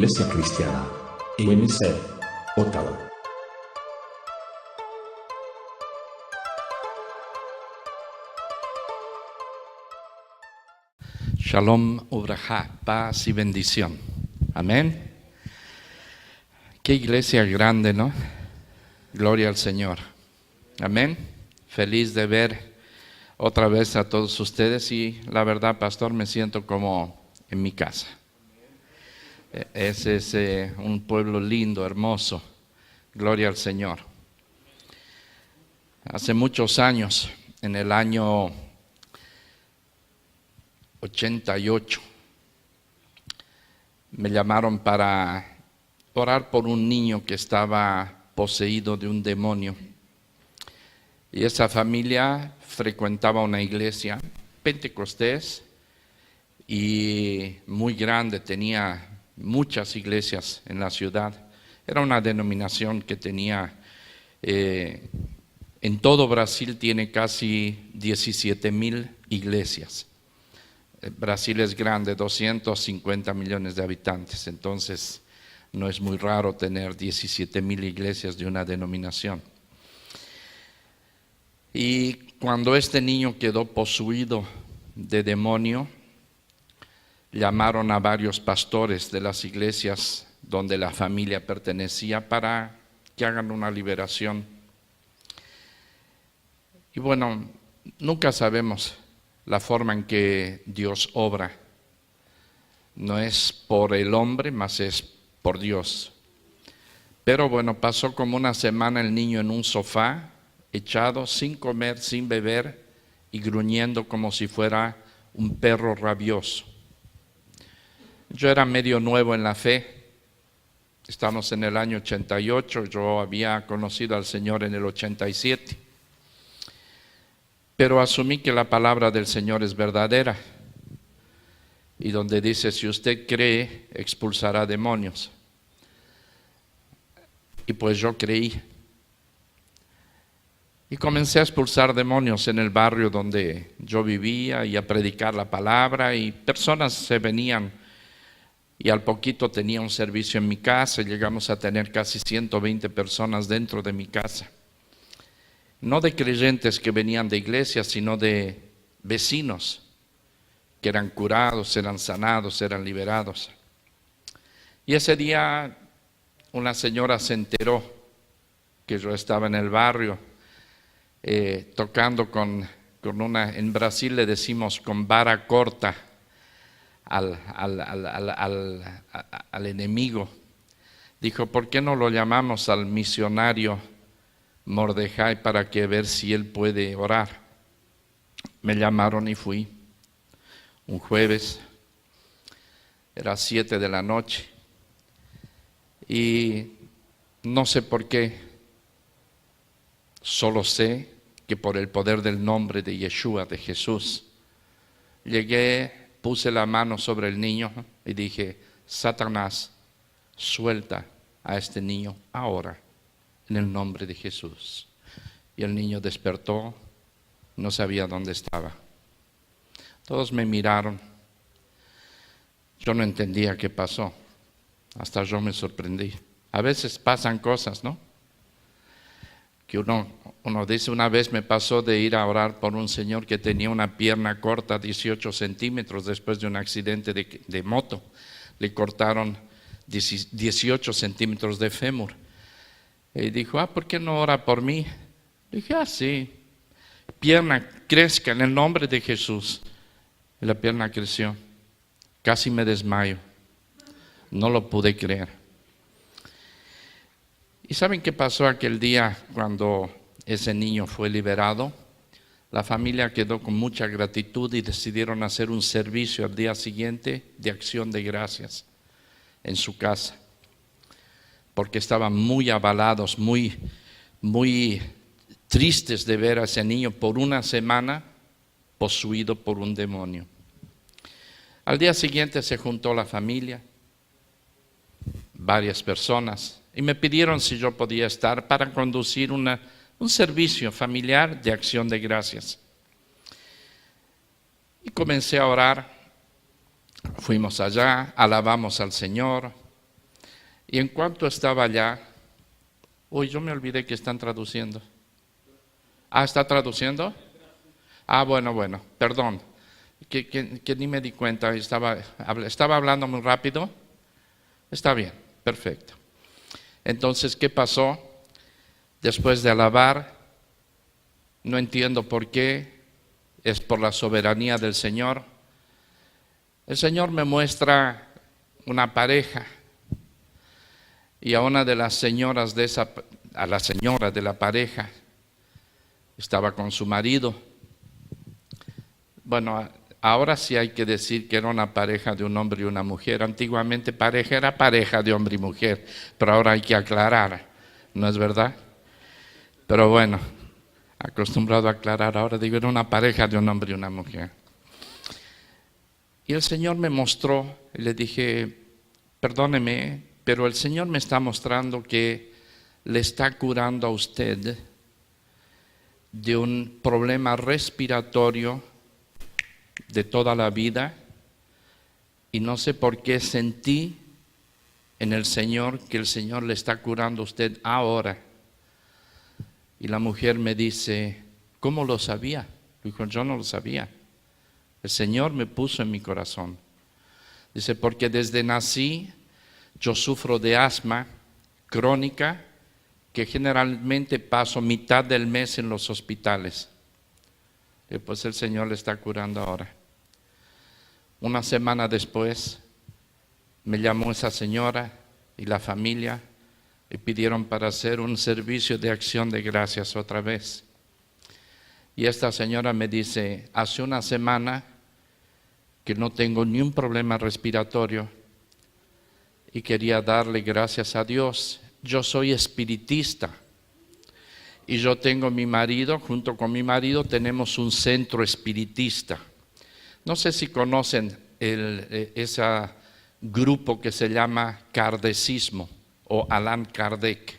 Iglesia Cristiana, UNC, Ottawa. Shalom Ubraja, paz y bendición. Amén. Qué iglesia grande, ¿no? Gloria al Señor. Amén. Feliz de ver otra vez a todos ustedes y la verdad, pastor, me siento como en mi casa. Ese es un pueblo lindo, hermoso. Gloria al Señor. Hace muchos años, en el año 88, me llamaron para orar por un niño que estaba poseído de un demonio. Y esa familia frecuentaba una iglesia pentecostés y muy grande, tenía muchas iglesias en la ciudad. Era una denominación que tenía, en todo Brasil tiene casi 17,000 iglesias. Brasil es grande, 250 millones de habitantes, entonces no es muy raro tener 17,000 iglesias de una denominación. Y cuando este niño quedó poseído de demonio, llamaron a varios pastores de las iglesias donde la familia pertenecía para que hagan una liberación. Y bueno, nunca sabemos la forma en que Dios obra. No es por el hombre, mas es por Dios. Pero bueno, pasó como una semana el niño en un sofá, echado, sin comer, sin beber y gruñendo como si fuera un perro rabioso. Yo era medio nuevo en la fe, estamos en el año 88, yo había conocido al Señor en el 87, pero asumí que la palabra del Señor es verdadera, y donde dice, si usted cree, expulsará demonios. Y pues yo creí, y comencé a expulsar demonios en el barrio donde yo vivía y a predicar la palabra, y personas se venían. Y al poquito tenía un servicio en mi casa, llegamos a tener casi 120 personas dentro de mi casa. No de creyentes que venían de iglesias, sino de vecinos que eran curados, eran sanados, eran liberados. Y ese día una señora se enteró que yo estaba en el barrio tocando con una, en Brasil le decimos con vara corta, al enemigo. Dijo, ¿por qué no lo llamamos al misionario Mordejai para que ver si él puede orar? Me llamaron y fui. Un jueves, era 7 de la noche, y no sé por qué, solo sé que por el poder del nombre de Yeshua, de Jesús, llegué, puse la mano sobre el niño y dije, Satanás, suelta a este niño ahora, en el nombre de Jesús. Y el niño despertó, no sabía dónde estaba. Todos me miraron, yo no entendía qué pasó, hasta yo me sorprendí. A veces pasan cosas, ¿no? Que uno dice, una vez me pasó de ir a orar por un señor que tenía una pierna corta, 18 centímetros, después de un accidente de moto. Le cortaron 18 centímetros de fémur. Y dijo, ¿por qué no ora por mí? Dije, sí. Pierna, crezca en el nombre de Jesús. Y la pierna creció. Casi me desmayo. No lo pude creer. ¿Y saben qué pasó aquel día cuando ese niño fue liberado? La familia quedó con mucha gratitud y decidieron hacer un servicio al día siguiente de acción de gracias en su casa, porque estaban muy avalados, muy tristes de ver a ese niño por una semana poseído por un demonio. Al día siguiente se juntó la familia, varias personas, y me pidieron si yo podía estar para conducir un servicio familiar de acción de gracias. Y comencé a orar, fuimos allá, alabamos al Señor, Y en cuanto estaba allá, uy, yo me olvidé que están traduciendo. Ah, ¿está traduciendo? Ah, bueno, perdón, que ni me di cuenta, estaba hablando muy rápido. Está bien, perfecto. Entonces, ¿qué pasó? Después de alabar, no entiendo por qué, es por la soberanía del Señor. El Señor me muestra una pareja y a una de las señoras a la señora de la pareja, estaba con su marido. Bueno, ahora sí hay que decir que era una pareja de un hombre y una mujer. Antiguamente pareja era pareja de hombre y mujer, pero ahora hay que aclarar, ¿no es verdad? Pero bueno, acostumbrado a aclarar, ahora digo, era una pareja de un hombre y una mujer. Y el Señor me mostró, y le dije, perdóneme, pero el Señor me está mostrando que le está curando a usted de un problema respiratorio de toda la vida, y no sé por qué sentí en el Señor que el Señor le está curando a usted ahora. Y la mujer me dice, ¿cómo lo sabía? Dijo, yo no lo sabía. El Señor me puso en mi corazón. Dice, porque desde nací yo sufro de asma crónica, que generalmente paso mitad del mes en los hospitales. Y pues el Señor le está curando ahora. Una semana después me llamó esa señora y la familia y pidieron para hacer un servicio de acción de gracias otra vez. Y esta señora me dice, hace una semana que no tengo ni un problema respiratorio y quería darle gracias a Dios. Yo soy espiritista y yo tengo mi marido, junto con mi marido tenemos un centro espiritista. No sé si conocen ese grupo que se llama Kardecismo o Allan Kardec.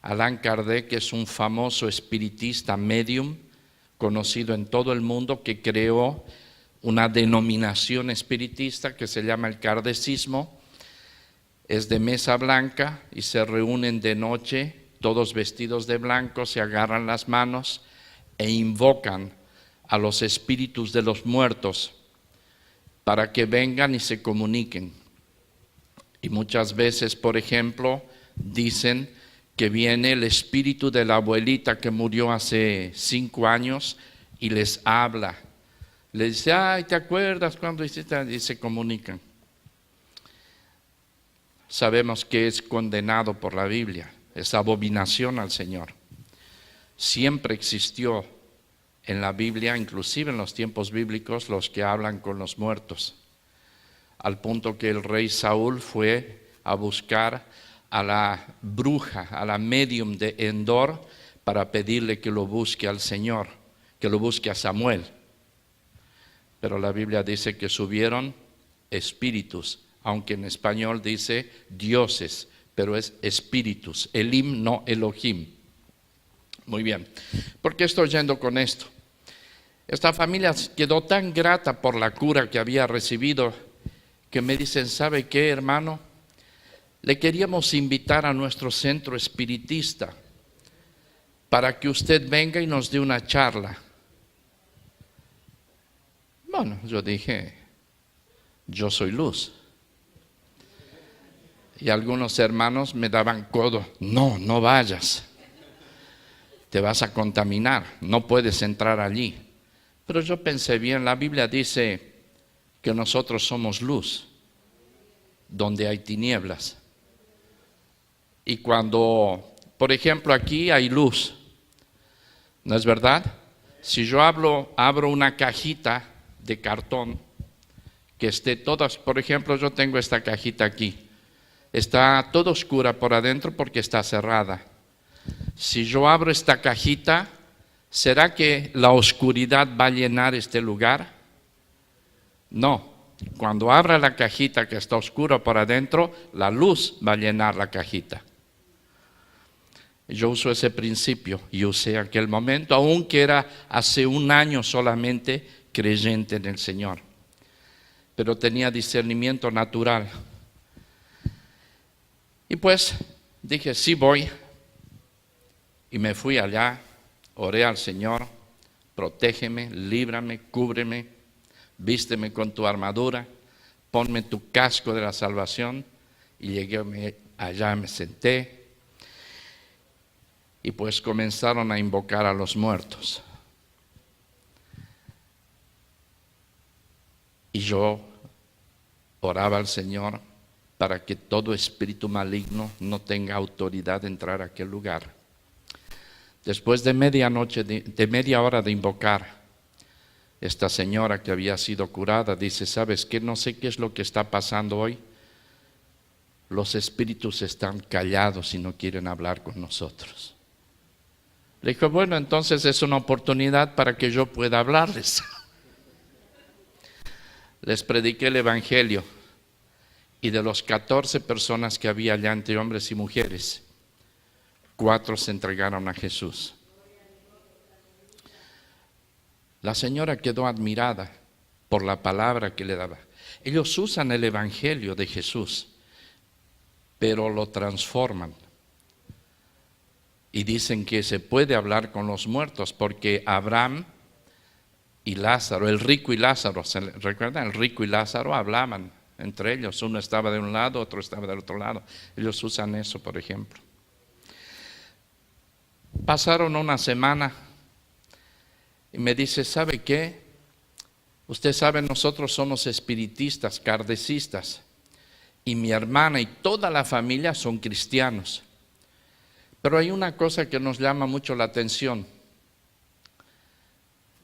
Allan Kardec es un famoso espiritista medium conocido en todo el mundo que creó una denominación espiritista que se llama el Kardecismo. Es de mesa blanca y se reúnen de noche, todos vestidos de blanco, se agarran las manos e invocan a los espíritus de los muertos para que vengan y se comuniquen. Y muchas veces, por ejemplo, dicen que viene el espíritu de la abuelita que murió hace 5 años y les habla. Les dice, ay, ¿te acuerdas cuando hiciste? Y se comunican. Sabemos que es condenado por la Biblia, es abominación al Señor. Siempre existió en la Biblia, inclusive en los tiempos bíblicos, los que hablan con los muertos, al punto que el rey Saúl fue a buscar a la bruja, a la medium de Endor, para pedirle que lo busque al Señor, que lo busque a Samuel. Pero la Biblia dice que subieron espíritus, aunque en español dice dioses, pero es espíritus, Elim, no Elohim. Muy bien, ¿por qué estoy yendo con esto? Esta familia quedó tan grata por la cura que había recibido que me dicen, ¿sabe qué, hermano? Le queríamos invitar a nuestro centro espiritista para que usted venga y nos dé una charla. Bueno, yo dije, yo soy luz. Y algunos hermanos me daban codo, no, no vayas, te vas a contaminar, no puedes entrar allí. Pero yo pensé bien, la Biblia dice que nosotros somos luz, donde hay tinieblas. Y cuando, por ejemplo, aquí hay luz, ¿no es verdad? Si yo abro una cajita de cartón que esté todas, por ejemplo, yo tengo esta cajita aquí, está toda oscura por adentro porque está cerrada. Si yo abro esta cajita, ¿será que la oscuridad va a llenar este lugar? No. Cuando abra la cajita que está oscura por adentro, la luz va a llenar la cajita. Yo uso ese principio y usé aquel momento, aunque era hace 1 año solamente creyente en el Señor. Pero tenía discernimiento natural. Y pues dije, sí voy. Y me fui allá, oré al Señor, protégeme, líbrame, cúbreme, vísteme con tu armadura, ponme tu casco de la salvación. Y llegué allá, me senté. Y pues comenzaron a invocar a los muertos. Y yo oraba al Señor para que todo espíritu maligno no tenga autoridad de entrar a aquel lugar. Después de media hora de invocar, esta señora que había sido curada dice, ¿sabes qué? No sé qué es lo que está pasando hoy. Los espíritus están callados y no quieren hablar con nosotros. Le dijo, bueno, entonces es una oportunidad para que yo pueda hablarles. Les prediqué el Evangelio y de los 14 personas que había allá entre hombres y mujeres, 4 se entregaron a Jesús. La señora quedó admirada por la palabra que le daba. Ellos usan el Evangelio de Jesús, pero lo transforman. Y dicen que se puede hablar con los muertos porque Abraham y Lázaro, el rico y Lázaro, ¿se recuerdan? El rico y Lázaro hablaban entre ellos. Uno estaba de un lado, otro estaba del otro lado. Ellos usan eso, por ejemplo. Pasaron una semana y me dice, ¿sabe qué? Usted sabe, nosotros somos espiritistas, kardecistas, y mi hermana y toda la familia son cristianos. Pero hay una cosa que nos llama mucho la atención.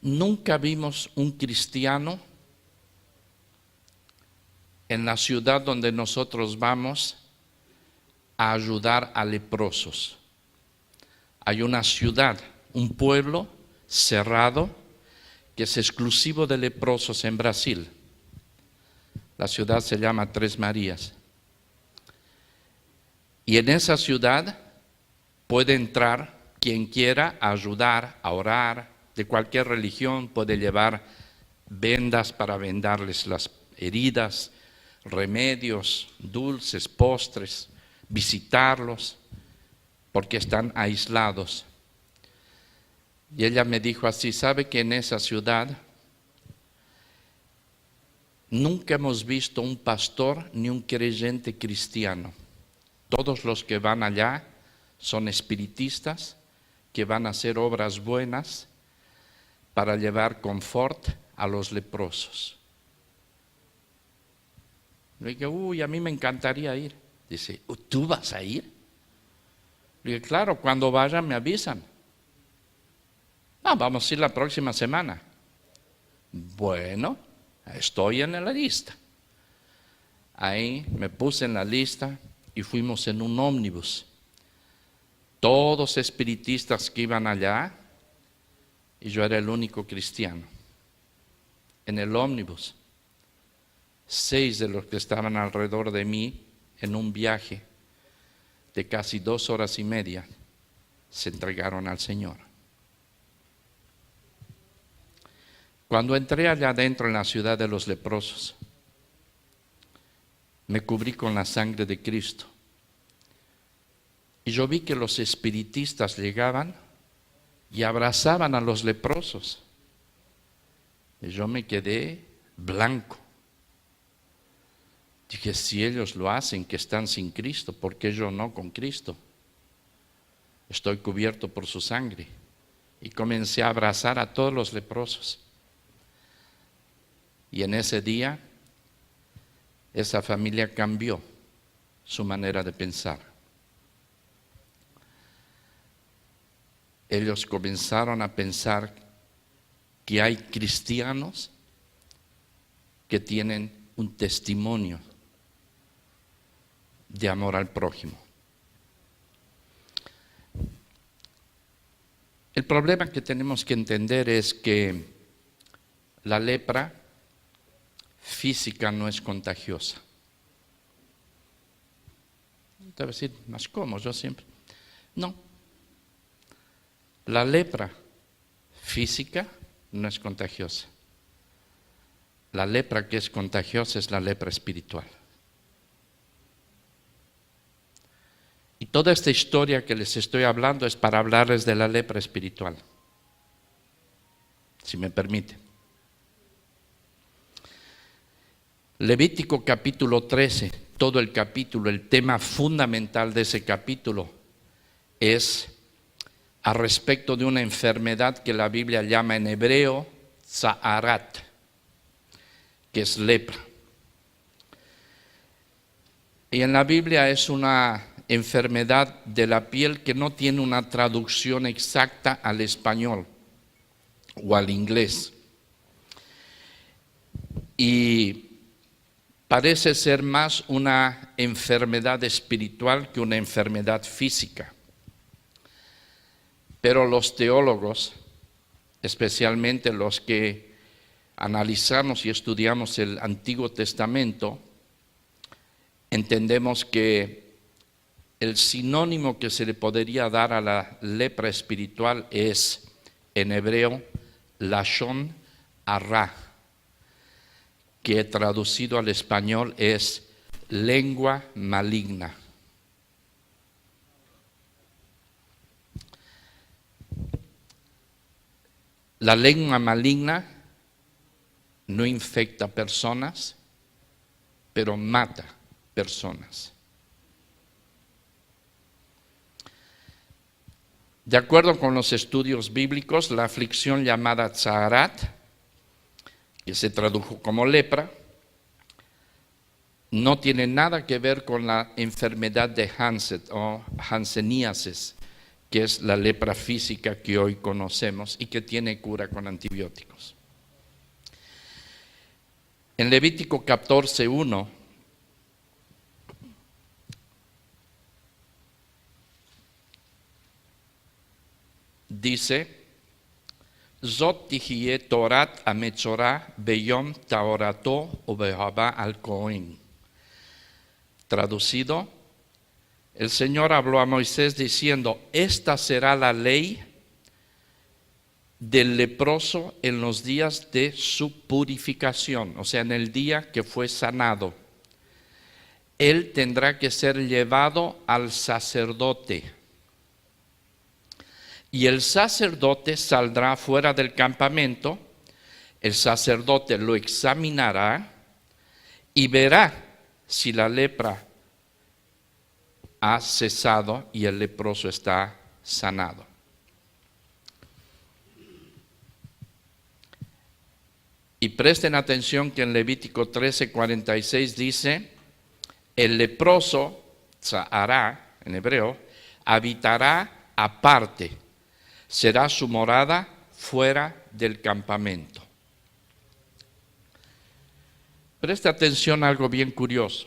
Nunca vimos un cristiano en la ciudad donde nosotros vamos a ayudar a leprosos. Hay una ciudad, un pueblo cerrado que es exclusivo de leprosos en Brasil. La ciudad se llama Tres Marías. Y en esa ciudad puede entrar quien quiera a ayudar, a orar, de cualquier religión, puede llevar vendas para vendarles las heridas, remedios, dulces, postres, visitarlos, porque están aislados. Y ella me dijo así, ¿sabe que en esa ciudad nunca hemos visto un pastor ni un creyente cristiano? Todos los que van allá son espiritistas que van a hacer obras buenas para llevar confort a los leprosos. Le dije, a mí me encantaría ir. Dice, ¿tú vas a ir? Le dije, claro, cuando vayan me avisan. Vamos a ir la próxima semana. Bueno, estoy en la lista. Ahí me puse en la lista y fuimos en un ómnibus. Todos espiritistas que iban allá y yo era el único cristiano. En el ómnibus, 6 de los que estaban alrededor de mí en un viaje de casi 2 horas y media se entregaron al Señor. Cuando entré allá adentro en la ciudad de los leprosos, me cubrí con la sangre de Cristo. Y yo vi que los espiritistas llegaban y abrazaban a los leprosos. Y yo me quedé blanco. Dije, si ellos lo hacen, que están sin Cristo, ¿por qué yo no con Cristo? Estoy cubierto por su sangre. Y comencé a abrazar a todos los leprosos. Y en ese día, esa familia cambió su manera de pensar. Ellos comenzaron a pensar que hay cristianos que tienen un testimonio de amor al prójimo. El problema que tenemos que entender es que la lepra física no es contagiosa. Te voy a decir, ¿más cómo? Yo siempre. No. La lepra física no es contagiosa. La lepra que es contagiosa es la lepra espiritual. Toda esta historia que les estoy hablando es para hablarles de la lepra espiritual, si me permiten. Levítico capítulo 13, todo el capítulo, el tema fundamental de ese capítulo es a respecto de una enfermedad que la Biblia llama en hebreo Tzaharat, que es lepra. Y en la Biblia es una enfermedad de la piel que no tiene una traducción exacta al español o al inglés. Y parece ser más una enfermedad espiritual que una enfermedad física. Pero los teólogos, especialmente los que analizamos y estudiamos el Antiguo Testamento, entendemos que el sinónimo que se le podría dar a la lepra espiritual es, en hebreo, Lashon Hara, que traducido al español es lengua maligna. La lengua maligna no infecta personas, pero mata personas. De acuerdo con los estudios bíblicos, la aflicción llamada Tzaharat, que se tradujo como lepra, no tiene nada que ver con la enfermedad de Hansen o hanseníasis, que es la lepra física que hoy conocemos y que tiene cura con antibióticos. En Levítico 14:1 dice: Zot tihye torat ametzorah beyom taorato ubehaba al Cohen. Traducido, el Señor habló a Moisés diciendo: esta será la ley del leproso en los días de su purificación, o sea, en el día que fue sanado. Él tendrá que ser llevado al sacerdote. Y el sacerdote saldrá fuera del campamento, el sacerdote lo examinará y verá si la lepra ha cesado y el leproso está sanado. Y presten atención que en Levítico 13:46 dice: el leproso, Tzahará en hebreo, habitará aparte, será su morada fuera del campamento. Presta atención a algo bien curioso.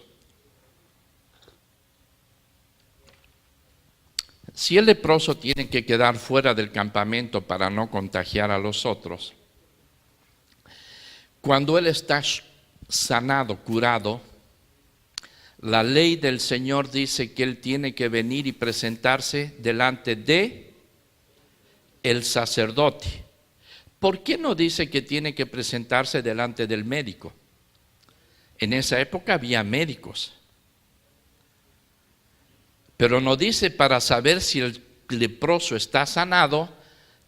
Si el leproso tiene que quedar fuera del campamento para no contagiar a los otros, cuando él está sanado, curado, la ley del Señor dice que él tiene que venir y presentarse delante de el sacerdote. ¿Por qué no dice que tiene que presentarse delante del médico? En esa época había médicos. Pero no dice para saber si el leproso está sanado,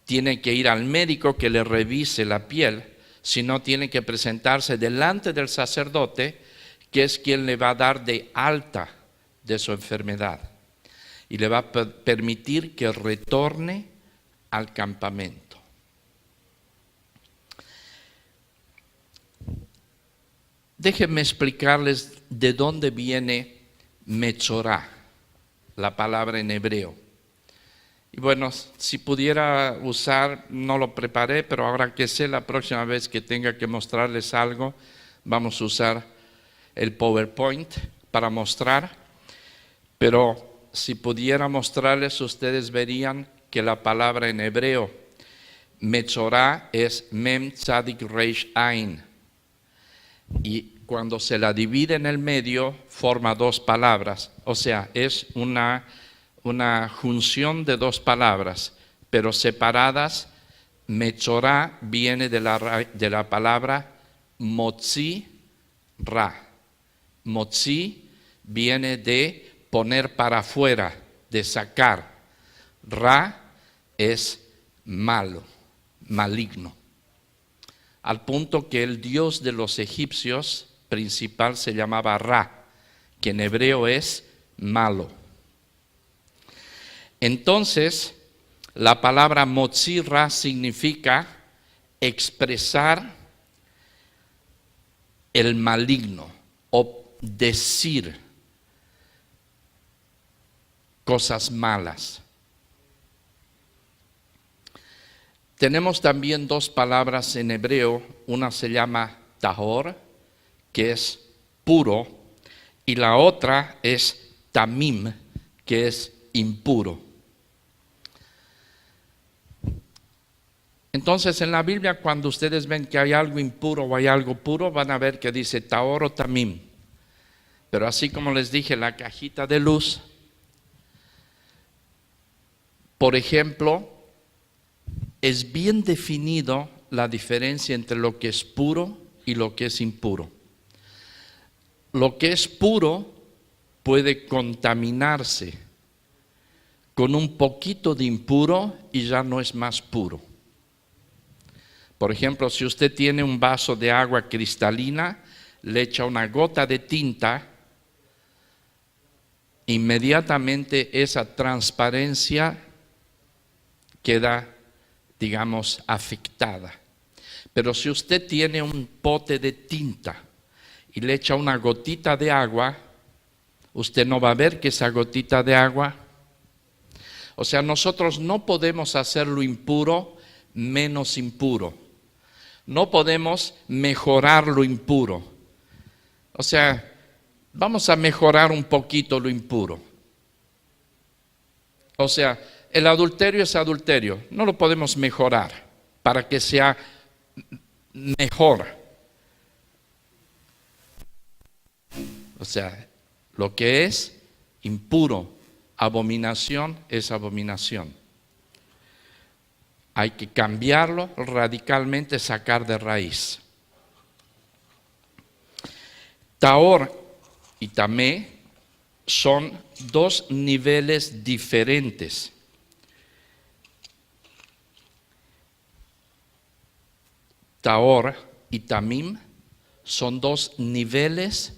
tiene que ir al médico que le revise la piel, sino tiene que presentarse delante del sacerdote, que es quien le va a dar de alta de su enfermedad y le va a permitir que retorne al campamento. Déjenme explicarles de dónde viene Metzorah, la palabra en hebreo. Y bueno, si pudiera usar, no lo preparé, pero ahora que sé, la próxima vez que tenga que mostrarles algo, vamos a usar el PowerPoint para mostrar. Pero si pudiera mostrarles, ustedes verían que la palabra en hebreo, Metzorah, es Mem Tzadik Reish Ain. Y cuando se la divide en el medio, forma dos palabras. O sea, es una junción de dos palabras, pero separadas. Metzorah viene de la palabra Motzi Ra. Motzi viene de poner para afuera, de sacar. Ra es malo, maligno. Al punto que el dios de los egipcios principal se llamaba Ra, que en hebreo es malo. Entonces, la palabra motzi ra significa expresar el maligno o decir cosas malas. Tenemos también dos palabras en hebreo, una se llama tahor, que es puro, y la otra es tamim, que es impuro. Entonces en la Biblia cuando ustedes ven que hay algo impuro o hay algo puro, van a ver que dice tahor o tamim. Pero así como les dije, la cajita de luz, por ejemplo, es bien definido la diferencia entre lo que es puro y lo que es impuro. Lo que es puro puede contaminarse con un poquito de impuro y ya no es más puro. Por ejemplo, si usted tiene un vaso de agua cristalina, le echa una gota de tinta, inmediatamente esa transparencia queda, digamos, afectada. Pero si usted tiene un pote de tinta y le echa una gotita de agua, usted no va a ver que esa gotita de agua, o sea, nosotros no podemos hacer lo impuro menos impuro. No podemos mejorar lo impuro. O sea, vamos a mejorar un poquito lo impuro. O sea, el adulterio es adulterio, no lo podemos mejorar para que sea mejor. O sea, lo que es impuro, abominación es abominación. Hay que cambiarlo radicalmente, sacar de raíz. Tahor y tamé son dos niveles diferentes. Tahor y tamim son dos niveles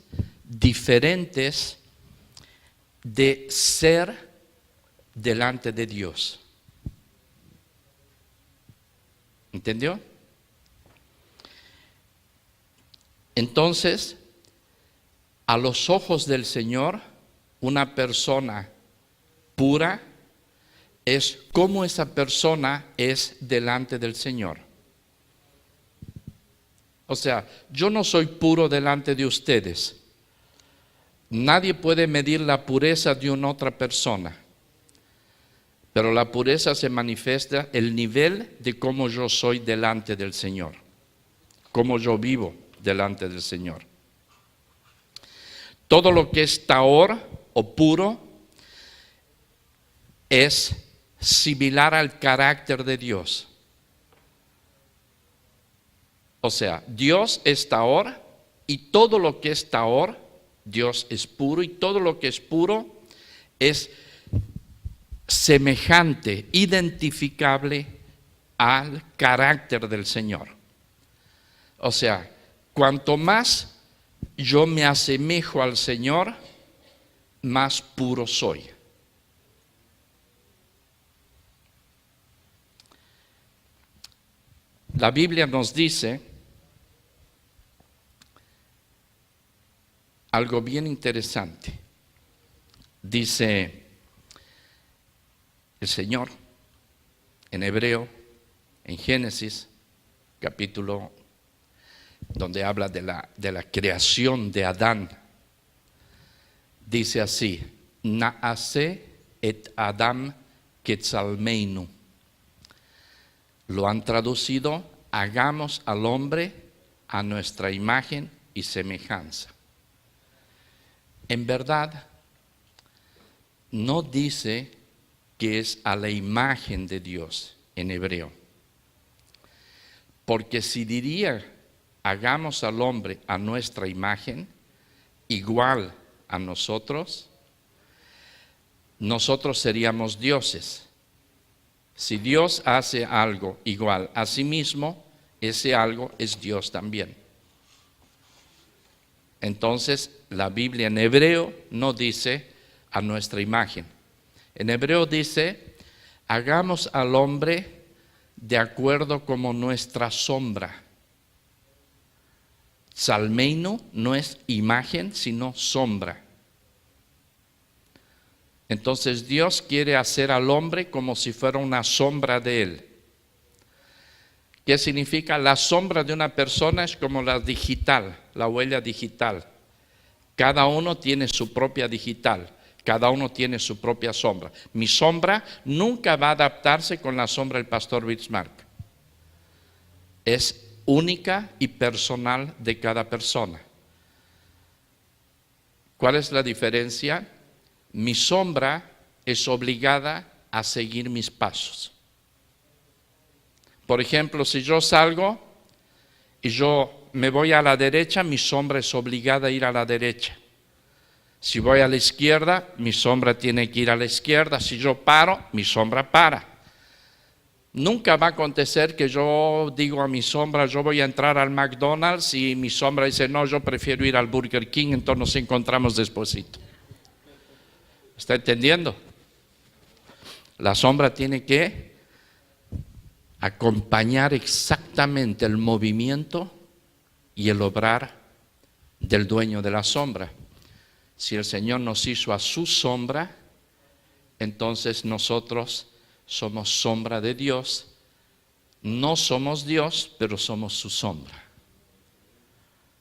diferentes de ser delante de Dios. ¿Entendió? Entonces, a los ojos del Señor, una persona pura es como esa persona es delante del Señor. O sea, yo no soy puro delante de ustedes. Nadie puede medir la pureza de una otra persona. Pero la pureza se manifiesta el nivel de cómo yo soy delante del Señor. Cómo yo vivo delante del Señor. Todo lo que es tahor o puro es similar al carácter de Dios. O sea, Dios es tahor y todo lo que es tahor, Dios es puro y todo lo que es puro es semejante, identificable al carácter del Señor. O sea, cuanto más yo me asemejo al Señor, más puro soy. La Biblia nos dice algo bien interesante. Dice el Señor en hebreo, en Génesis, capítulo donde habla de la creación de Adán, dice así: Naase et Adam ketzalmeinu. Lo han traducido: hagamos al hombre a nuestra imagen y semejanza. En verdad, no dice que es a la imagen de Dios en hebreo. Porque si diría hagamos al hombre a nuestra imagen, igual a nosotros, nosotros seríamos dioses. Si Dios hace algo igual a sí mismo, ese algo es Dios también. Entonces, la Biblia en hebreo no dice a nuestra imagen. En hebreo dice, hagamos al hombre de acuerdo como nuestra sombra. Salmeino no es imagen, sino sombra. Entonces Dios quiere hacer al hombre como si fuera una sombra de él. ¿Qué significa? La sombra de una persona es como la digital, la huella digital. Cada uno tiene su propia digital, cada uno tiene su propia sombra. Mi sombra nunca va a adaptarse con la sombra del pastor Bismarck. Es única y personal de cada persona. ¿Cuál es la diferencia? Mi sombra es obligada a seguir mis pasos. Por ejemplo, si yo salgo y yo me voy a la derecha, mi sombra es obligada a ir a la derecha. Si voy a la izquierda, mi sombra tiene que ir a la izquierda. Si yo paro, mi sombra para. Nunca va a acontecer que yo digo a mi sombra, yo voy a entrar al McDonald's y mi sombra dice, no, yo prefiero ir al Burger King, entonces nos encontramos despuesito. ¿Está entendiendo? La sombra tiene que acompañar exactamente el movimiento y el obrar del dueño de la sombra. Si el Señor nos hizo a su sombra, entonces nosotros somos sombra de Dios. No somos Dios, pero somos su sombra.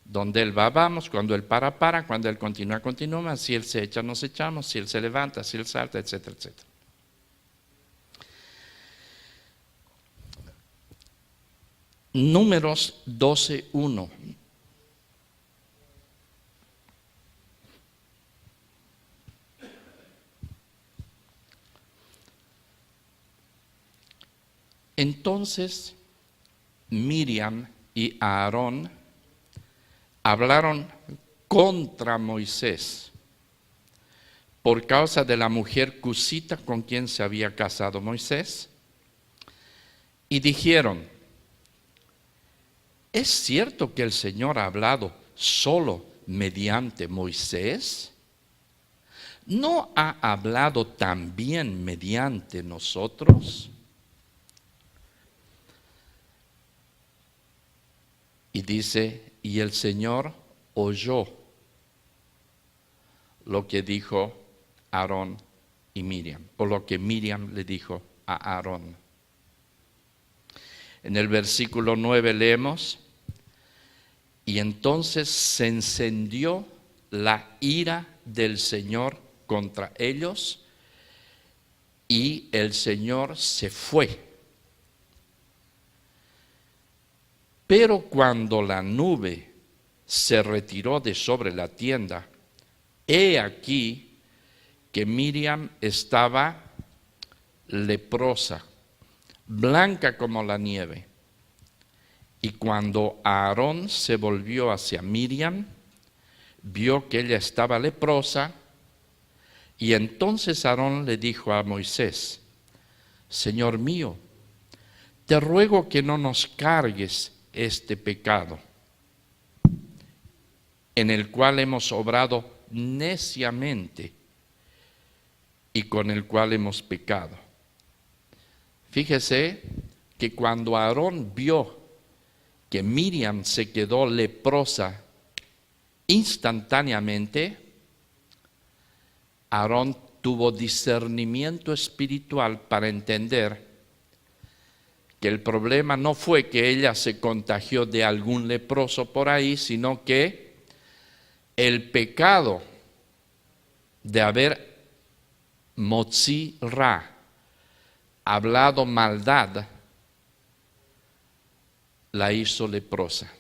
Donde Él va, vamos. Cuando Él para. Cuando Él continúa, continuamos. Si Él se echa, nos echamos. Si Él se levanta, si Él salta, etcétera, etcétera. Números 12:1. Entonces Miriam y Aarón hablaron contra Moisés por causa de la mujer cusita con quien se había casado Moisés y dijeron, ¿es cierto que el Señor ha hablado solo mediante Moisés? ¿No ha hablado también mediante nosotros? Y dice, y el Señor oyó lo que dijo Aarón y Miriam, o lo que Miriam le dijo a Aarón. En el versículo 9 leemos, y entonces se encendió la ira del Señor contra ellos, y el Señor se fue. Pero cuando la nube se retiró de sobre la tienda, he aquí que Miriam estaba leprosa, blanca como la nieve. Y cuando Aarón se volvió hacia Miriam, vio que ella estaba leprosa, y entonces Aarón le dijo a Moisés, Señor mío, te ruego que no nos cargues este pecado, en el cual hemos obrado neciamente y con el cual hemos pecado. Fíjese que cuando Aarón vio que Miriam se quedó leprosa instantáneamente, Aarón tuvo discernimiento espiritual para entender que el problema no fue que ella se contagió de algún leproso por ahí, sino que el pecado de haber motzi ra, hablado maldad, la hizo leprosa.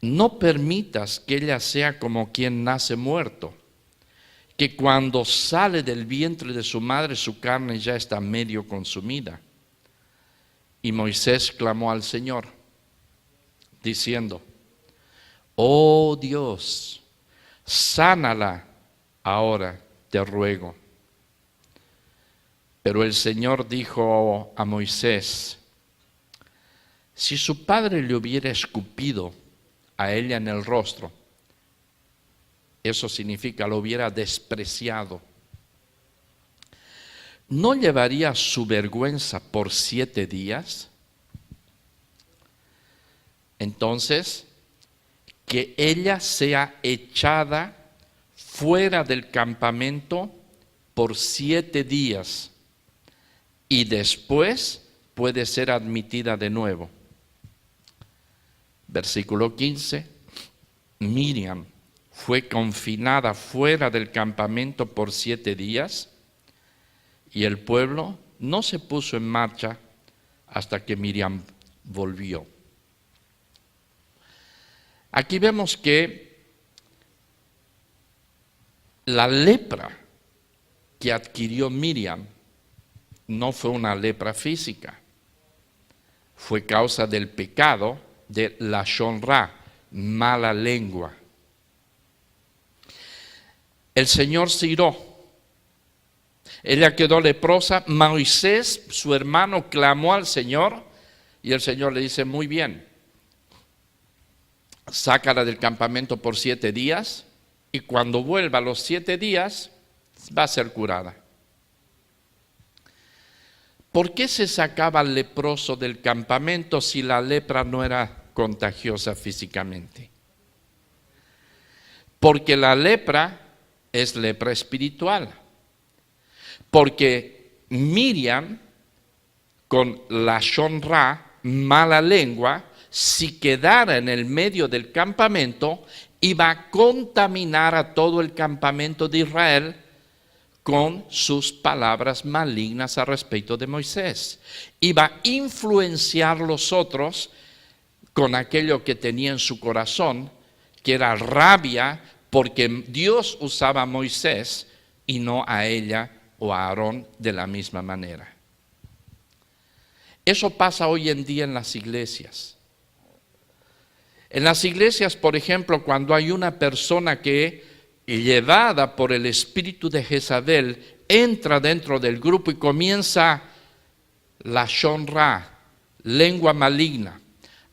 No permitas que ella sea como quien nace muerto, que cuando sale del vientre de su madre su carne ya está medio consumida. Y Moisés clamó al Señor, diciendo, oh Dios, sánala ahora te ruego. Pero el Señor dijo a Moisés, si su padre le hubiera escupido a ella en el rostro, eso significa lo hubiera despreciado, ¿no llevaría su vergüenza por 7 días? Entonces, que ella sea echada fuera del campamento por 7 días y después puede ser admitida de nuevo. Versículo 15, Miriam fue confinada fuera del campamento por 7 días y el pueblo no se puso en marcha hasta que Miriam volvió. Aquí vemos que la lepra que adquirió Miriam no fue una lepra física, fue causa del pecado de Lashon Ra, mala lengua. El Señor se iró, ella quedó leprosa. Moisés, su hermano, clamó al Señor y el Señor le dice, muy bien, sácala del campamento por 7 días y cuando vuelva a los 7 días va a ser curada. ¿Por qué se sacaba al leproso del campamento si la lepra no era contagiosa físicamente? Porque la lepra es lepra espiritual. Porque Miriam, con Lashon Ra, mala lengua, si quedara en el medio del campamento, iba a contaminar a todo el campamento de Israel con sus palabras malignas al respecto de Moisés. Iba a influenciar a los otros con aquello que tenía en su corazón, que era rabia, porque Dios usaba a Moisés y no a ella o a Aarón de la misma manera. Eso pasa hoy en día en las iglesias. En las iglesias, por ejemplo, cuando hay una persona que, llevada por el espíritu de Jezabel, entra dentro del grupo y comienza Lashon Ra, lengua maligna.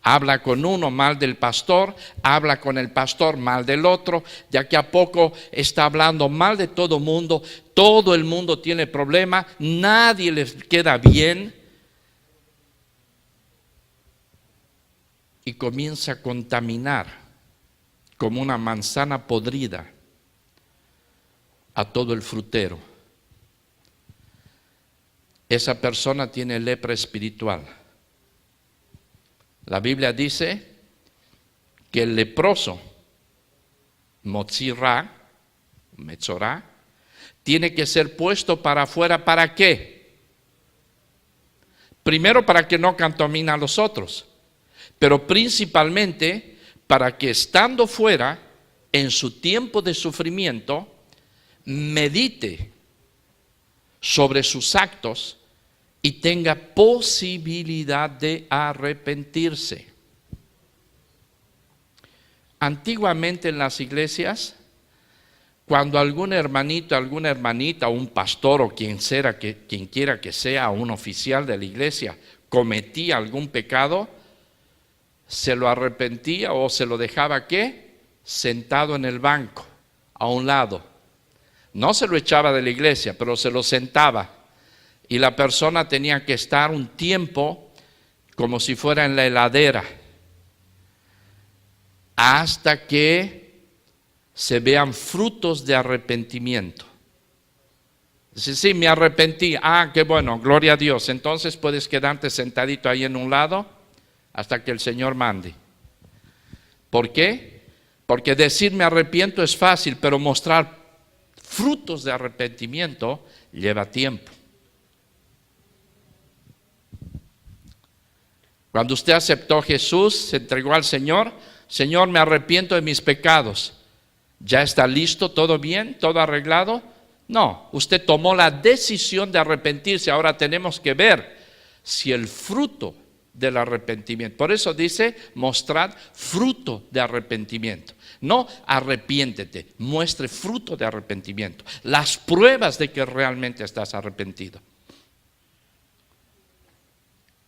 Habla con uno mal del pastor, habla con el pastor mal del otro, de aquí a poco está hablando mal de todo el mundo tiene problemas, nadie les queda bien. Y comienza a contaminar como una manzana podrida a todo el frutero. Esa persona tiene lepra espiritual. La Biblia dice que el leproso, Motzirá, Metzorá, tiene que ser puesto para afuera. ¿Para qué? Primero, para que no contamine a los otros, pero principalmente para que estando fuera, en su tiempo de sufrimiento, medite sobre sus actos y tenga posibilidad de arrepentirse. Antiguamente en las iglesias, cuando algún hermanito, alguna hermanita, un pastor o quien quiera que sea, un oficial de la iglesia, cometía algún pecado, se lo arrepentía o se lo dejaba ¿qué? Sentado en el banco, a un lado. No se lo echaba de la iglesia, pero se lo sentaba. Y la persona tenía que estar un tiempo como si fuera en la heladera, hasta que se vean frutos de arrepentimiento. Dice, sí, me arrepentí. Ah, qué bueno, gloria a Dios. Entonces puedes quedarte sentadito ahí en un lado hasta que el Señor mande. ¿Por qué? Porque decir me arrepiento es fácil, pero mostrar frutos de arrepentimiento lleva tiempo. Cuando usted aceptó a Jesús, se entregó al Señor, Señor, me arrepiento de mis pecados. ¿Ya está listo? ¿Todo bien? ¿Todo arreglado? No, usted tomó la decisión de arrepentirse. Ahora tenemos que ver si el fruto del arrepentimiento. Por eso dice, mostrad fruto de arrepentimiento. No arrepiéntete, muestre fruto de arrepentimiento. Las pruebas de que realmente estás arrepentido.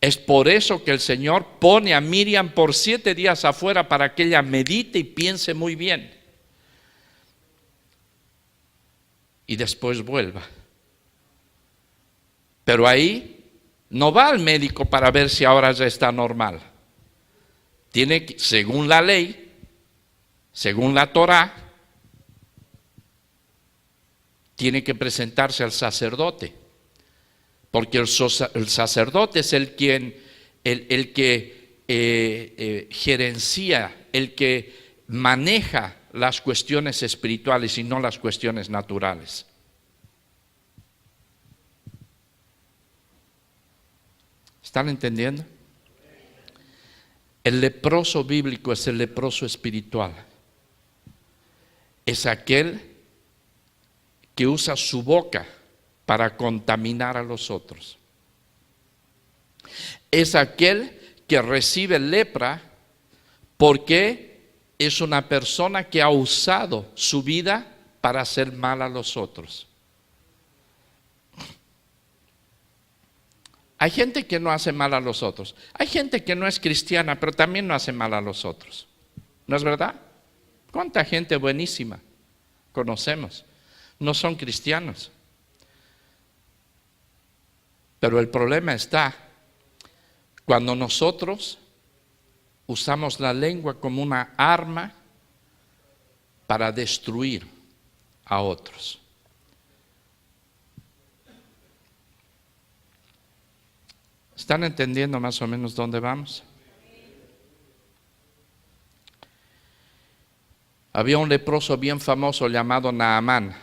Es por eso que el Señor pone a Miriam por 7 días afuera para que ella medite y piense muy bien. Y después vuelva. Pero ahí no va al médico para ver si ahora ya está normal. Tiene que, según la ley, según la Torá, tiene que presentarse al sacerdote. Porque el sacerdote es el que gerencia, el que maneja las cuestiones espirituales y no las cuestiones naturales. ¿Están entendiendo? El leproso bíblico es el leproso espiritual. Es aquel que usa su boca para contaminar a los otros. Es aquel que recibe lepra porque es una persona que ha usado su vida para hacer mal a los otros. Hay gente que no hace mal a los otros. Hay gente que no es cristiana, pero también no hace mal a los otros. ¿No es verdad? ¿Cuánta gente buenísima conocemos? No son cristianos. Pero el problema está cuando nosotros usamos la lengua como una arma para destruir a otros. ¿Están entendiendo más o menos dónde vamos? Había un leproso bien famoso llamado Naamán,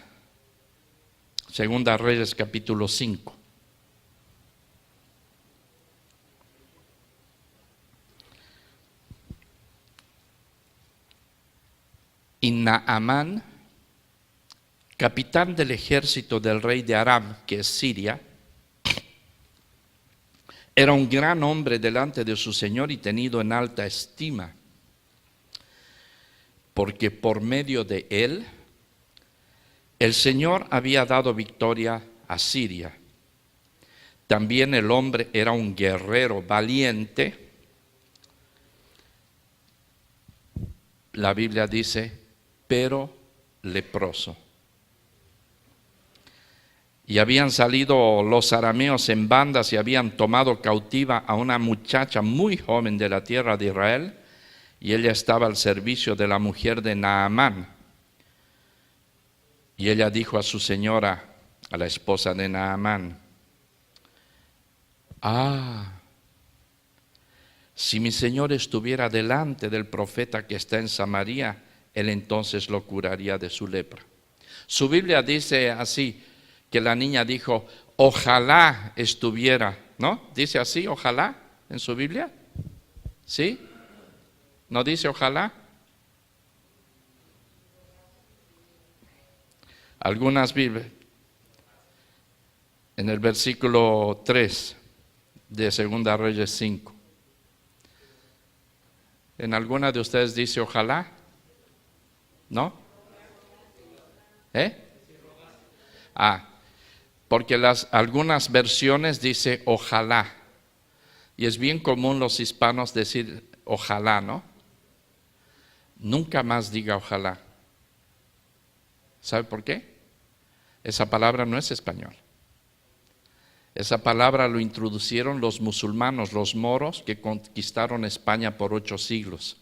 Segunda Reyes capítulo 5. Y Naamán, capitán del ejército del rey de Aram, que es Siria, era un gran hombre delante de su Señor y tenido en alta estima, porque por medio de él el Señor había dado victoria a Siria. También el hombre era un guerrero valiente. La Biblia dice, pero leproso. Y habían salido los arameos en bandas y habían tomado cautiva a una muchacha muy joven de la tierra de Israel, y ella estaba al servicio de la mujer de Naamán. Y ella dijo a su señora, a la esposa de Naamán, si mi señor estuviera delante del profeta que está en Samaria, él entonces lo curaría de su lepra. Su Biblia dice así, que la niña dijo, ojalá estuviera, ¿no? ¿Dice así, ojalá, en su Biblia? ¿Sí? ¿No dice ojalá? Algunas Biblias, en el versículo 3 de Segunda Reyes 5. ¿En alguna de ustedes dice ojalá? ¿No? Porque algunas versiones dice ojalá. Y es bien común los hispanos decir ojalá, ¿no? Nunca más diga ojalá. ¿Sabe por qué? Esa palabra no es español. Esa palabra lo introducieron los musulmanos, los moros, que conquistaron España por 8 siglos.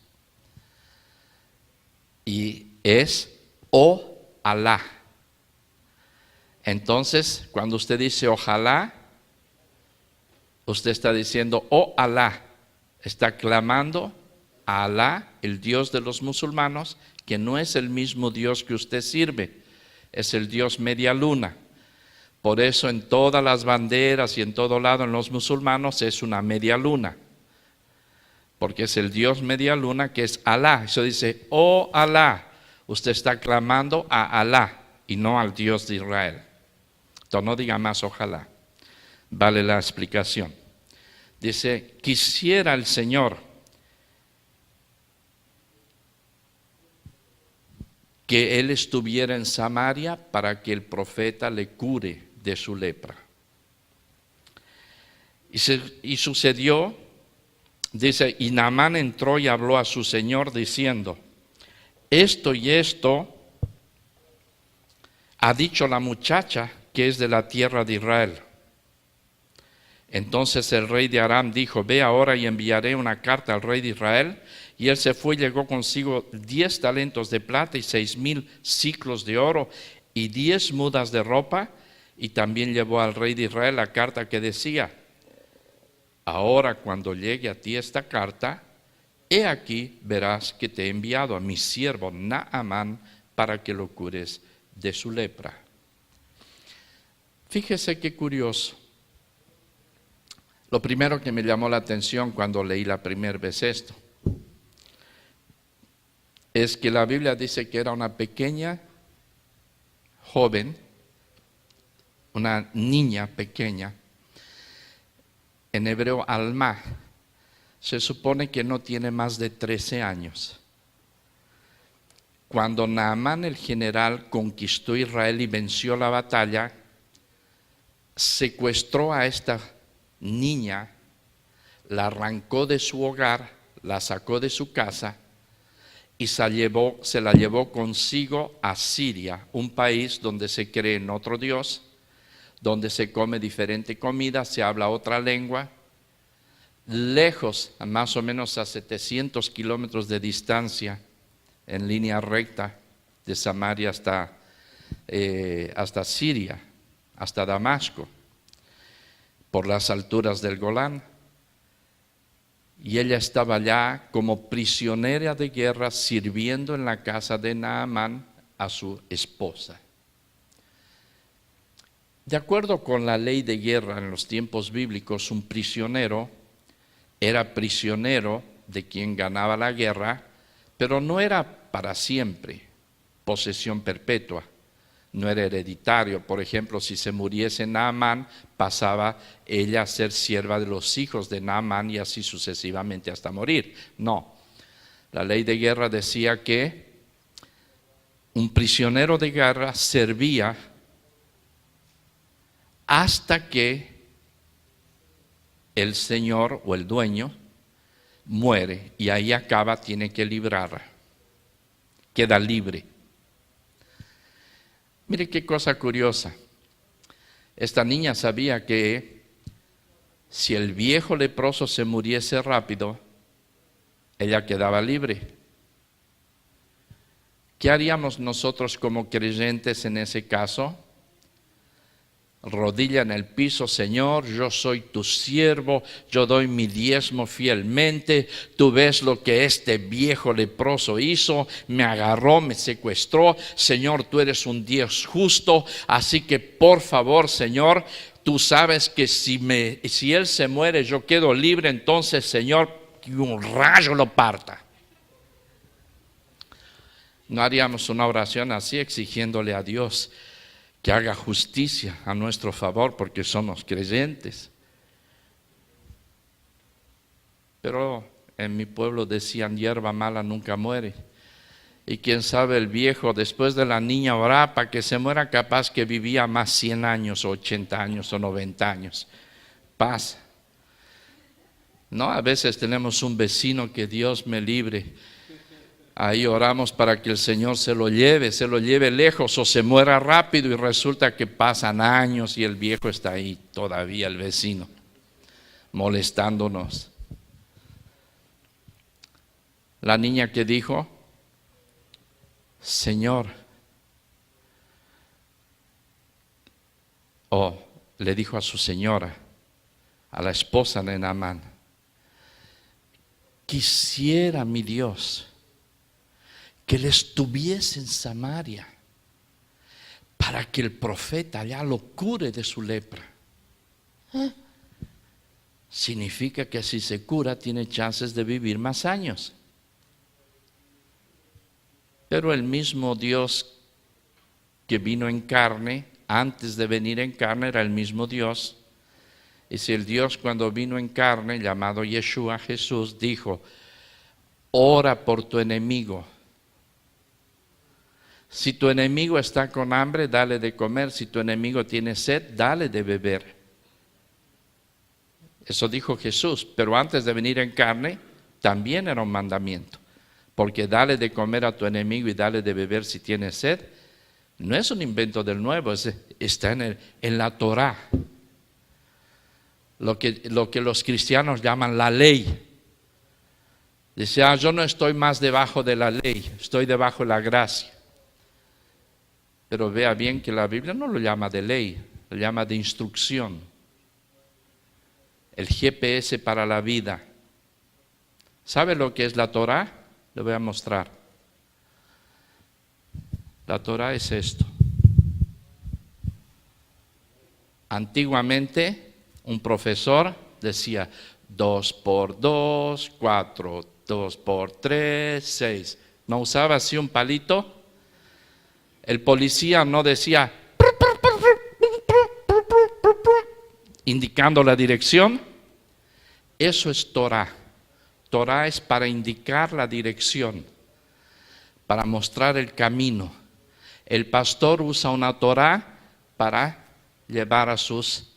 Y es o Alá. Entonces, cuando usted dice ojalá, usted está diciendo oh Alá, está clamando a Alá, el Dios de los musulmanos, que no es el mismo Dios que usted sirve, es el Dios media luna. Por eso en todas las banderas y en todo lado en los musulmanos es una media luna, porque es el Dios media luna que es Alá. Eso dice, oh Alá, usted está clamando a Alá y no al Dios de Israel. Entonces no diga más ojalá, vale la explicación. Dice, quisiera el Señor que él estuviera en Samaria para que el profeta le cure de su lepra. Y sucedió, dice, y Naamán entró y habló a su señor diciendo, esto y esto ha dicho la muchacha que es de la tierra de Israel. Entonces el rey de Aram dijo, ve ahora y enviaré una carta al rey de Israel. Y él se fue y llegó consigo 10 talentos de plata y 6,000 siclos de oro y 10 mudas de ropa. Y también llevó al rey de Israel la carta que decía, ahora cuando llegue a ti esta carta, he aquí verás que te he enviado a mi siervo Naamán para que lo cures de su lepra. Fíjese qué curioso. Lo primero que me llamó la atención cuando leí la primera vez esto es que la Biblia dice que era una pequeña joven, una niña pequeña, en hebreo alma, se supone que no tiene más de 13 años. Cuando Naamán el general conquistó Israel y venció la batalla, secuestró a esta niña, la arrancó de su hogar, la sacó de su casa y se la llevó consigo a Siria, un país donde se cree en otro Dios, donde se come diferente comida, se habla otra lengua, lejos, más o menos a 700 kilómetros de distancia, en línea recta, de Samaria hasta Siria, hasta Damasco, por las alturas del Golán. Y ella estaba allá como prisionera de guerra sirviendo en la casa de Naamán a su esposa. De acuerdo con la ley de guerra en los tiempos bíblicos, un prisionero era prisionero de quien ganaba la guerra, pero no era para siempre, posesión perpetua. No era hereditario. Por ejemplo, si se muriese Naamán, pasaba ella a ser sierva de los hijos de Naamán y así sucesivamente hasta morir. No, la ley de guerra decía que un prisionero de guerra servía hasta que el señor o el dueño muere y ahí acaba, tiene que librarla, queda libre. Mire qué cosa curiosa. Esta niña sabía que si el viejo leproso se muriese rápido, ella quedaba libre. ¿Qué haríamos nosotros como creyentes en ese caso? Rodilla en el piso, Señor, yo soy tu siervo, yo doy mi diezmo fielmente, tú ves lo que este viejo leproso hizo, me agarró, me secuestró, Señor, tú eres un Dios justo, así que por favor, Señor, tú sabes que si él se muere, yo quedo libre, entonces, Señor, que un rayo lo parta. ¿No haríamos una oración así exigiéndole a Dios que haga justicia a nuestro favor porque somos creyentes? Pero en mi pueblo decían, hierba mala nunca muere. Y quién sabe, el viejo después de la niña oraba para que se muera, capaz que vivía más 100 años, o 80 años, o 90 años. Paz. No, a veces tenemos un vecino que Dios me libre. Ahí oramos para que el Señor se lo lleve lejos o se muera rápido y resulta que pasan años y el viejo está ahí todavía, el vecino, molestándonos. La niña que dijo, Señor, le dijo a su señora, a la esposa de Naamán, quisiera mi Dios que él estuviese en Samaria para que el profeta allá lo cure de su lepra. Significa que si se cura tiene chances de vivir más años. Pero el mismo Dios que vino en carne, antes de venir en carne, era el mismo Dios Y si el Dios cuando vino en carne, llamado Yeshua, Jesús, dijo, ora por tu enemigo. Si tu enemigo está con hambre, dale de comer. Si tu enemigo tiene sed, dale de beber. Eso dijo Jesús, pero antes de venir en carne, también era un mandamiento. Porque dale de comer a tu enemigo y dale de beber si tiene sed, no es un invento del nuevo, está en la Torá. Lo que los cristianos llaman la ley. Dice, yo no estoy más debajo de la ley, estoy debajo de la gracia. Pero vea bien que la Biblia no lo llama de ley, lo llama de instrucción. El GPS para la vida. ¿Sabe lo que es la Torá? Le voy a mostrar. La Torá es esto. Antiguamente, un profesor decía 2 por 2, 4, 2 por 3, 6. ¿No usaba así un palito? El policía no decía indicando la dirección. Eso es Torá. Torá es para indicar la dirección, para mostrar el camino. El pastor usa una Torá para llevar a sus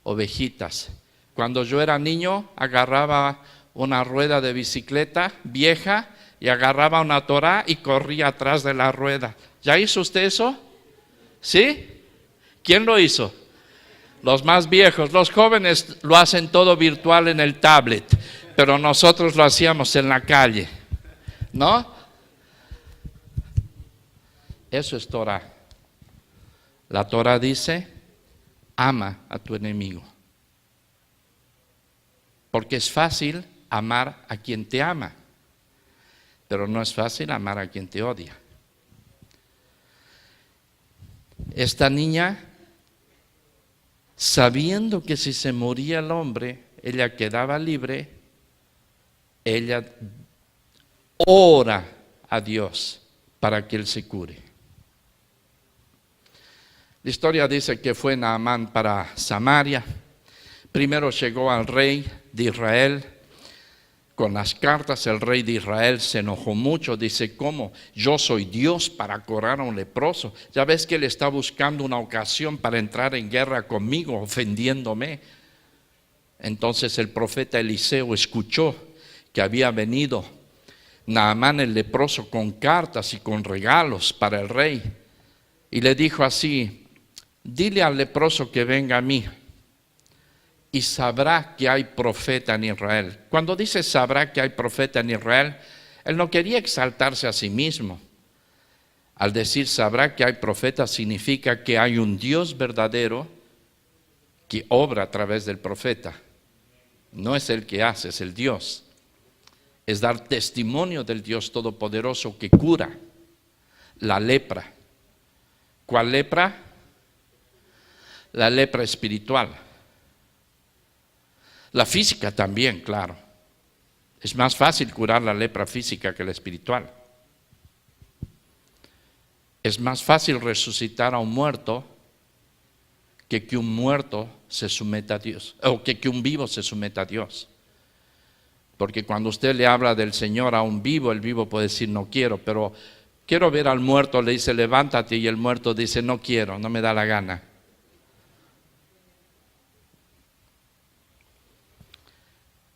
ovejitas. Cuando yo era niño, agarraba una rueda de bicicleta vieja y agarraba una Torá y corría atrás de la rueda. ¿Ya hizo usted eso? ¿Sí? ¿Quién lo hizo? Los más viejos. Los jóvenes lo hacen todo virtual en el tablet, pero nosotros lo hacíamos en la calle, ¿no? Eso es Torá. La Torá dice, ama a tu enemigo. Porque es fácil amar a quien te ama, pero no es fácil amar a quien te odia. Esta niña, sabiendo que si se moría el hombre, ella quedaba libre, ella ora a Dios para que él se cure. La historia dice que fue Naamán para Samaria. Primero llegó al rey de Israel con las cartas. El rey de Israel se enojó mucho. Dice, ¿cómo? Yo soy Dios para curar a un leproso. Ya ves que él está buscando una ocasión para entrar en guerra conmigo, ofendiéndome. Entonces el profeta Eliseo escuchó que había venido Naamán el leproso con cartas y con regalos para el rey. Y le dijo así, dile al leproso que venga a mí y sabrá que hay profeta en Israel. Cuando dice sabrá que hay profeta en Israel, él no quería exaltarse a sí mismo. Al decir sabrá que hay profeta significa que hay un Dios verdadero que obra a través del profeta. No es el que hace, es el Dios. Es dar testimonio del Dios Todopoderoso que cura la lepra. ¿Cuál lepra? La lepra espiritual. La física también, claro. Es más fácil curar la lepra física que la espiritual. Es más fácil resucitar a un muerto que un muerto se someta a Dios, o que un vivo se someta a Dios. Porque cuando usted le habla del Señor a un vivo, el vivo puede decir no quiero, pero quiero ver al muerto, le dice levántate y el muerto dice no quiero, no me da la gana.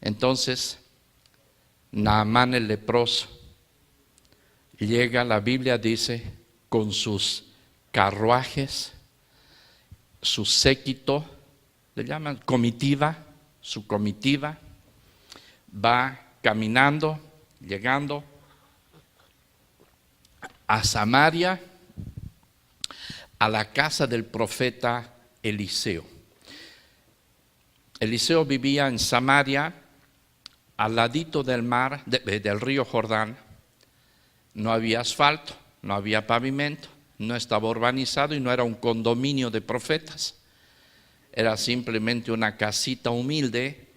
Entonces, Naamán el leproso llega, la Biblia dice, con sus carruajes, su séquito, le llaman comitiva, su comitiva, va caminando, llegando a Samaria, a la casa del profeta Eliseo. Eliseo vivía en Samaria, al ladito del mar, del río Jordán. No había asfalto, no había pavimento, no estaba urbanizado y no era un condominio de profetas. Era simplemente una casita humilde,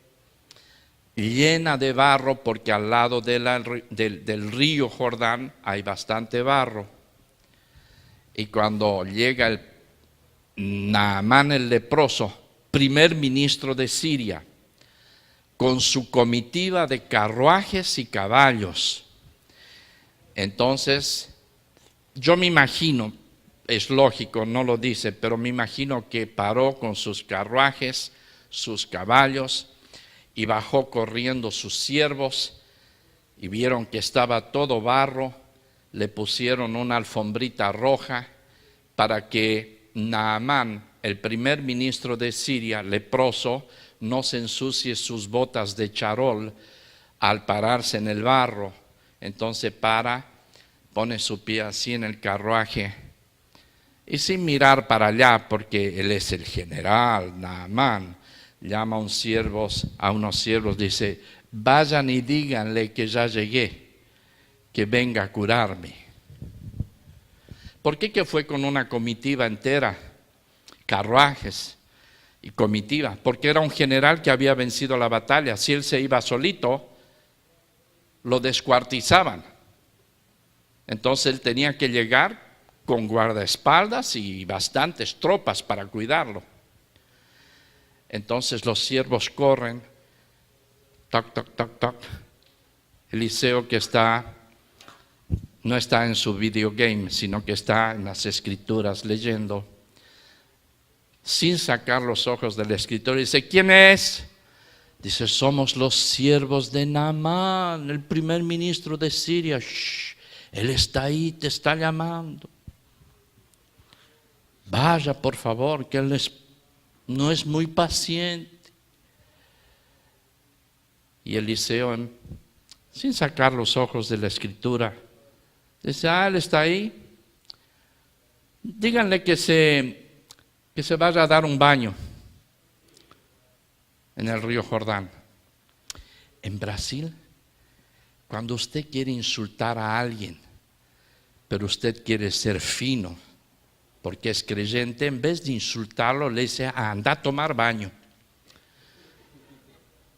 llena de barro, porque al lado del río Jordán hay bastante barro. Y cuando llega el Naamán el leproso, primer ministro de Siria, con su comitiva de carruajes y caballos. Entonces, yo me imagino, es lógico, no lo dice, pero me imagino que paró con sus carruajes, sus caballos, y bajó corriendo sus siervos, y vieron que estaba todo barro, le pusieron una alfombrita roja para que Naamán, el primer ministro de Siria, leproso, no se ensucie sus botas de charol al pararse en el barro. Entonces pone su pie así en el carruaje y sin mirar para allá, porque él es el general, Naamán, llama a unos siervos, dice: vayan y díganle que ya llegué, que venga a curarme. ¿Por qué que fue con una comitiva entera? Carruajes y comitiva, porque era un general que había vencido la batalla. Si él se iba solito, lo descuartizaban. Entonces él tenía que llegar con guardaespaldas y bastantes tropas para cuidarlo. Entonces los siervos corren, toc, toc, toc, toc. Eliseo, que no está en su videogame, sino que está en las escrituras leyendo, sin sacar los ojos del escritor, dice: ¿quién es? Dice: somos los siervos de Naamán, el primer ministro de Siria. Shh, él está ahí, te está llamando. Vaya, por favor, que él no es muy paciente. Y Eliseo, sin sacar los ojos de la escritura, dice: él está ahí. Díganle que se vaya a dar un baño en el río Jordán. En Brasil, cuando usted quiere insultar a alguien, pero usted quiere ser fino, porque es creyente, en vez de insultarlo, le dice: anda a tomar baño.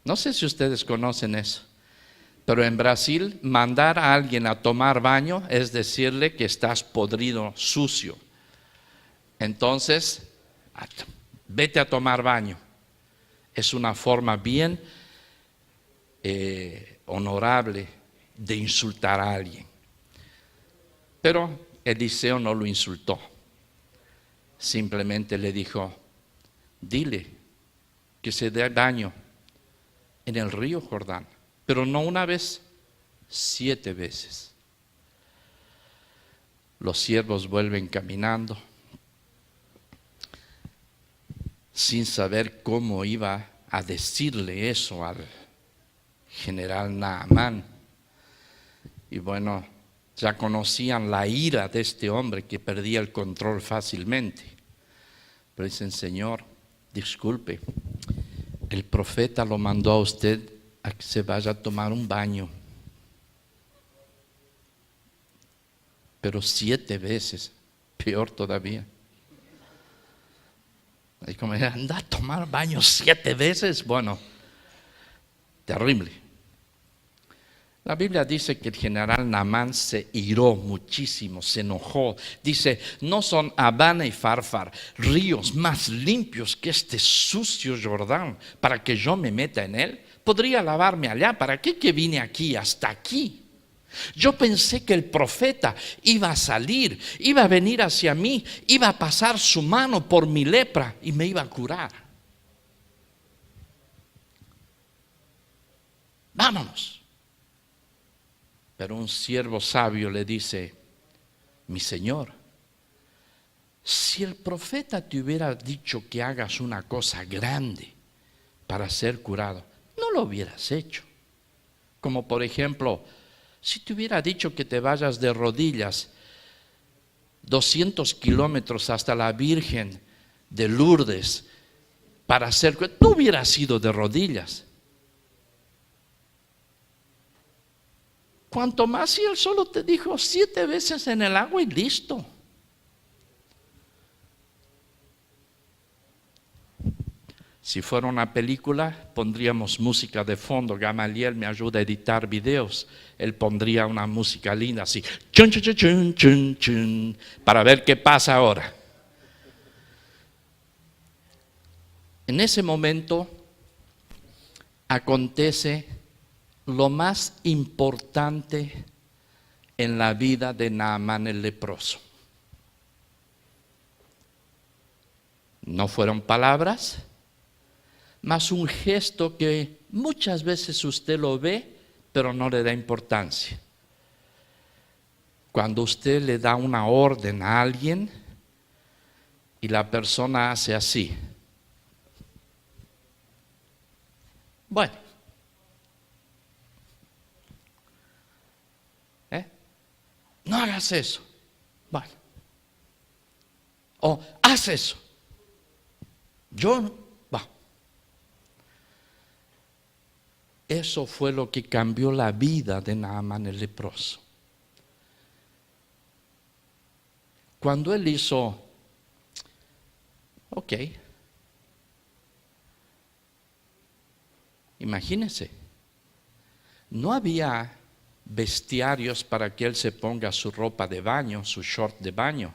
No sé si ustedes conocen eso, pero en Brasil, mandar a alguien a tomar baño es decirle que estás podrido, sucio. Entonces, vete a tomar baño. Es una forma bien honorable de insultar a alguien. Pero Eliseo no lo insultó. Simplemente le dijo: dile que se dé baño en el río Jordán. Pero no una vez, 7 veces. Los siervos vuelven caminando, sin saber cómo iba a decirle eso al general Naamán. Y bueno, ya conocían la ira de este hombre que perdía el control fácilmente. Pero dicen: Señor, disculpe, el profeta lo mandó a usted a que se vaya a tomar un baño. Pero 7 veces, peor todavía. Y como anda a tomar baño 7 veces, bueno, terrible. La Biblia dice que el general Naamán se iró muchísimo, se enojó. Dice: no son Abana y Farfar, ríos más limpios que este sucio Jordán, para que yo me meta en él. Podría lavarme allá, ¿para qué que vine aquí, hasta aquí? Yo pensé que el profeta iba a salir, iba a venir hacia mí, iba a pasar su mano por mi lepra y me iba a curar. Vámonos. Pero un siervo sabio le dice: mi señor, si el profeta te hubiera dicho que hagas una cosa grande para ser curado, no lo hubieras hecho. Como por ejemplo, si te hubiera dicho que te vayas de rodillas 200 kilómetros hasta la Virgen de Lourdes para hacer, tú hubieras ido de rodillas. Cuanto más si él solo te dijo 7 veces en el agua y listo. Si fuera una película, pondríamos música de fondo. Gamaliel me ayuda a editar videos. Él pondría una música linda así, chun, chun, chun, chun, chun, chun, para ver qué pasa ahora. En ese momento acontece lo más importante en la vida de Naamán el leproso. No fueron palabras, mas un gesto que muchas veces usted lo ve, pero no le da importancia. Cuando usted le da una orden a alguien y la persona hace así. Bueno, no hagas eso. Bueno. O haz eso. Yo no. Va. Eso fue lo que cambió la vida de Naamán el leproso. Cuando él hizo, ok, imagínense, no había bestiarios para que él se ponga su ropa de baño, su short de baño.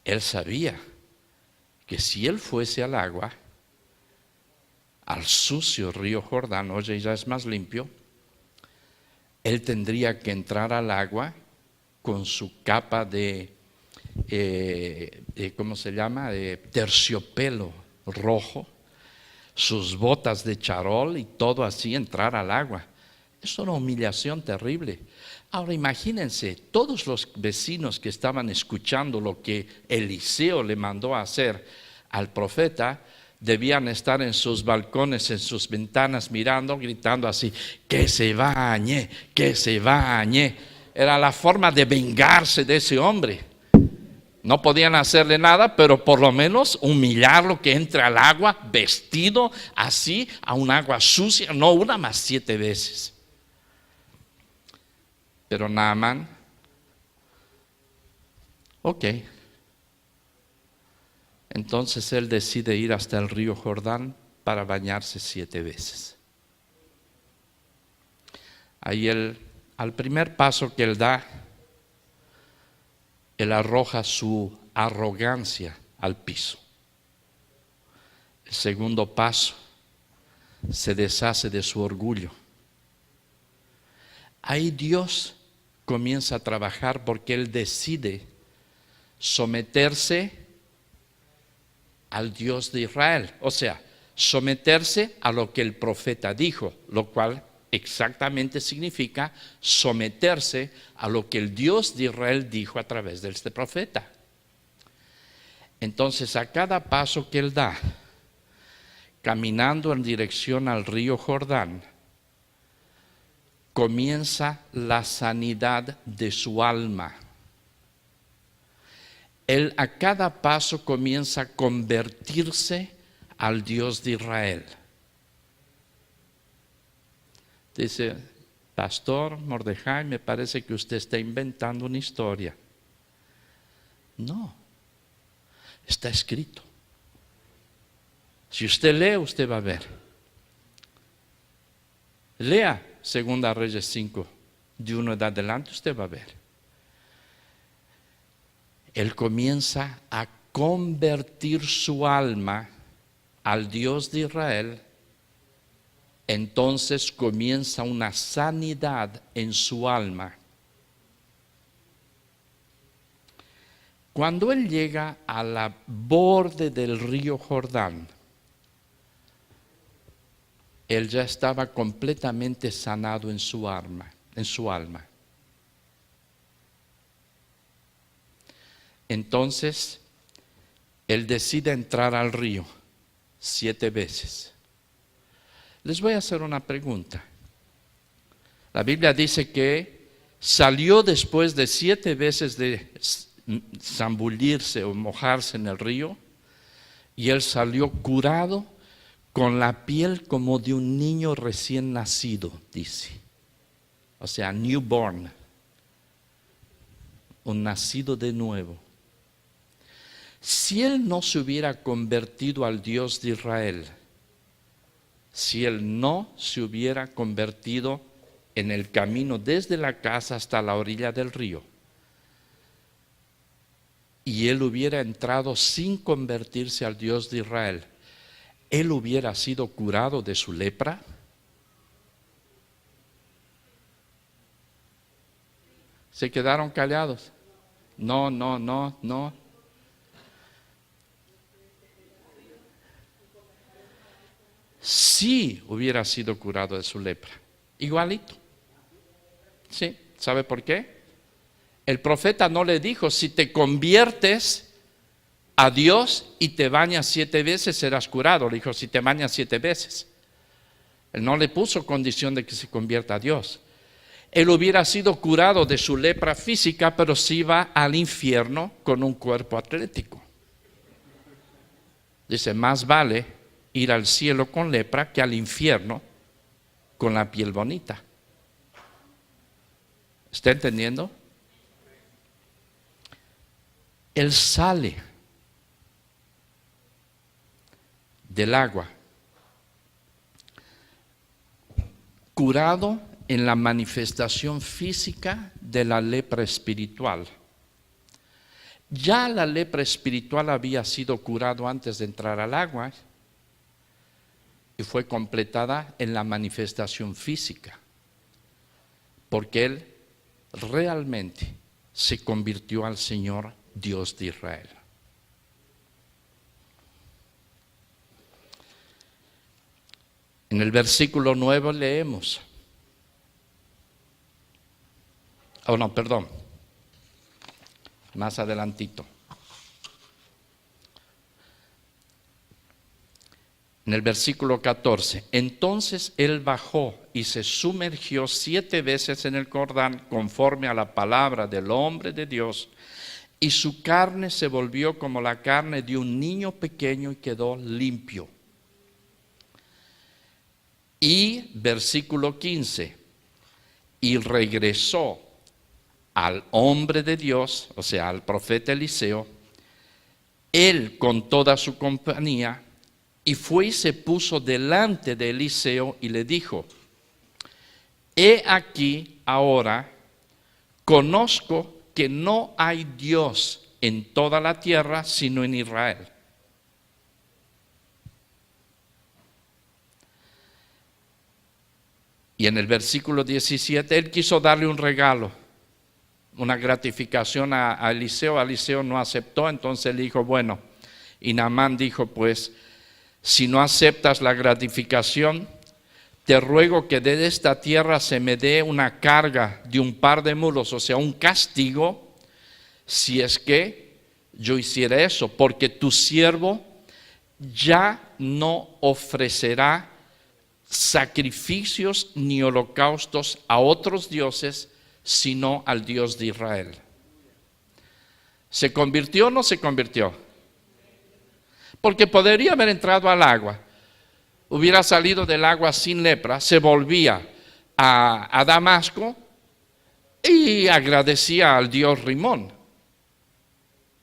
Él sabía que si él fuese al agua, al sucio río Jordán, oye, ya es más limpio, él tendría que entrar al agua con su capa de ¿cómo se llama? De terciopelo rojo, sus botas de charol y todo así, entrar al agua. Es una humillación terrible. Ahora imagínense, todos los vecinos que estaban escuchando lo que Eliseo le mandó a hacer al profeta, debían estar en sus balcones, en sus ventanas mirando, gritando así, que se bañe, que se bañe. Era la forma de vengarse de ese hombre. No podían hacerle nada, pero por lo menos humillarlo, que entre al agua vestido así, a un agua sucia, no una más 7 veces. Pero Naamán, ok. Entonces él decide ir hasta el río Jordán para bañarse 7 veces. Ahí al primer paso que él da, él arroja su arrogancia al piso. El segundo paso, se deshace de su orgullo. Ahí Dios comienza a trabajar porque él decide someterse al Dios de Israel, o sea, someterse a lo que el profeta dijo, lo cual exactamente significa someterse a lo que el Dios de Israel dijo a través de este profeta. Entonces, a cada paso que él da, caminando en dirección al río Jordán, comienza la sanidad de su alma. Él a cada paso comienza a convertirse al Dios de Israel. Dice, Pastor Mordejai, me parece que usted está inventando una historia. No, está escrito. Si usted lee, usted va a ver. Lea 2 Reyes 5, de 1 en adelante, usted va a ver. Él comienza a convertir su alma al Dios de Israel. Entonces comienza una sanidad en su alma. Cuando él llega a la borde del río Jordán, él ya estaba completamente sanado en su alma. Entonces, él decide entrar al río 7 veces. Les voy a hacer una pregunta. La Biblia dice que salió después de 7 veces de zambullirse o mojarse en el río, y él salió curado con la piel como de un niño recién nacido, dice. O sea, newborn, un nacido de nuevo. Si él no se hubiera convertido al Dios de Israel, si él no se hubiera convertido en el camino desde la casa hasta la orilla del río, y él hubiera entrado sin convertirse al Dios de Israel, ¿él hubiera sido curado de su lepra? Se quedaron callados. No. Sí hubiera sido curado de su lepra. Igualito. ¿Sí? ¿Sabe por qué? El profeta no le dijo, si te conviertes a Dios y te bañas 7 veces serás curado. Le dijo, si te bañas 7 veces. Él no le puso condición de que se convierta a Dios. Él hubiera sido curado de su lepra física, pero se iba al infierno con un cuerpo atlético. Dice, más vale ir al cielo con lepra que al infierno con la piel bonita. ¿Está entendiendo? Él sale del agua, curado en la manifestación física de la lepra espiritual. Ya la lepra espiritual había sido curado antes de entrar al agua y fue completada en la manifestación física, porque él realmente se convirtió al Señor Dios de Israel. En el versículo 9 leemos, más adelantito. En el versículo 14, entonces él bajó y se sumergió 7 veces en el Jordán conforme a la palabra del hombre de Dios, y su carne se volvió como la carne de un niño pequeño y quedó limpio. Y versículo 15, y regresó al hombre de Dios, o sea, al profeta Eliseo, él con toda su compañía, y fue y se puso delante de Eliseo y le dijo, he aquí ahora, conozco que no hay Dios en toda la tierra sino en Israel. Y en el versículo 17, él quiso darle un regalo, una gratificación a Eliseo. Eliseo no aceptó, entonces le dijo, bueno, y Naamán dijo, pues, si no aceptas la gratificación, te ruego que de esta tierra se me dé una carga de un par de mulos, o sea, un castigo, si es que yo hiciera eso, porque tu siervo ya no ofrecerá sacrificios ni holocaustos a otros dioses, sino al Dios de Israel. ¿Se convirtió o no se convirtió? Porque podría haber entrado al agua, hubiera salido del agua sin lepra, se volvía a Damasco y agradecía al dios Rimón.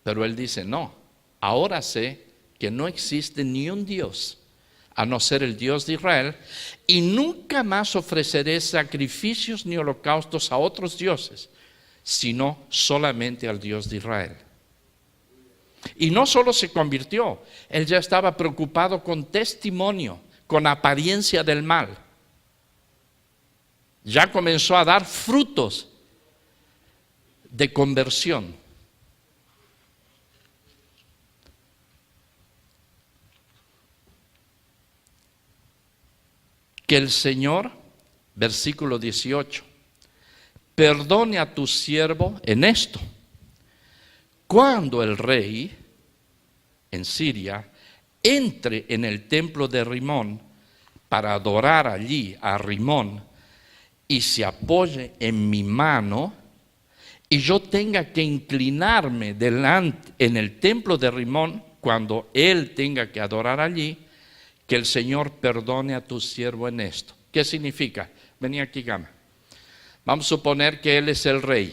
Pero él dice, no, ahora sé que no existe ni un Dios a no ser el Dios de Israel, y nunca más ofreceré sacrificios ni holocaustos a otros dioses, sino solamente al Dios de Israel. Y no solo se convirtió, él ya estaba preocupado con testimonio, con apariencia del mal. Ya comenzó a dar frutos de conversión. Que el Señor, versículo 18, perdone a tu siervo en esto. Cuando el rey en Siria entre en el templo de Rimón para adorar allí a Rimón y se apoye en mi mano y yo tenga que inclinarme delante en el templo de Rimón cuando él tenga que adorar allí, que el Señor perdone a tu siervo en esto. ¿Qué significa? Vení aquí, Gama. Vamos a suponer que él es el rey.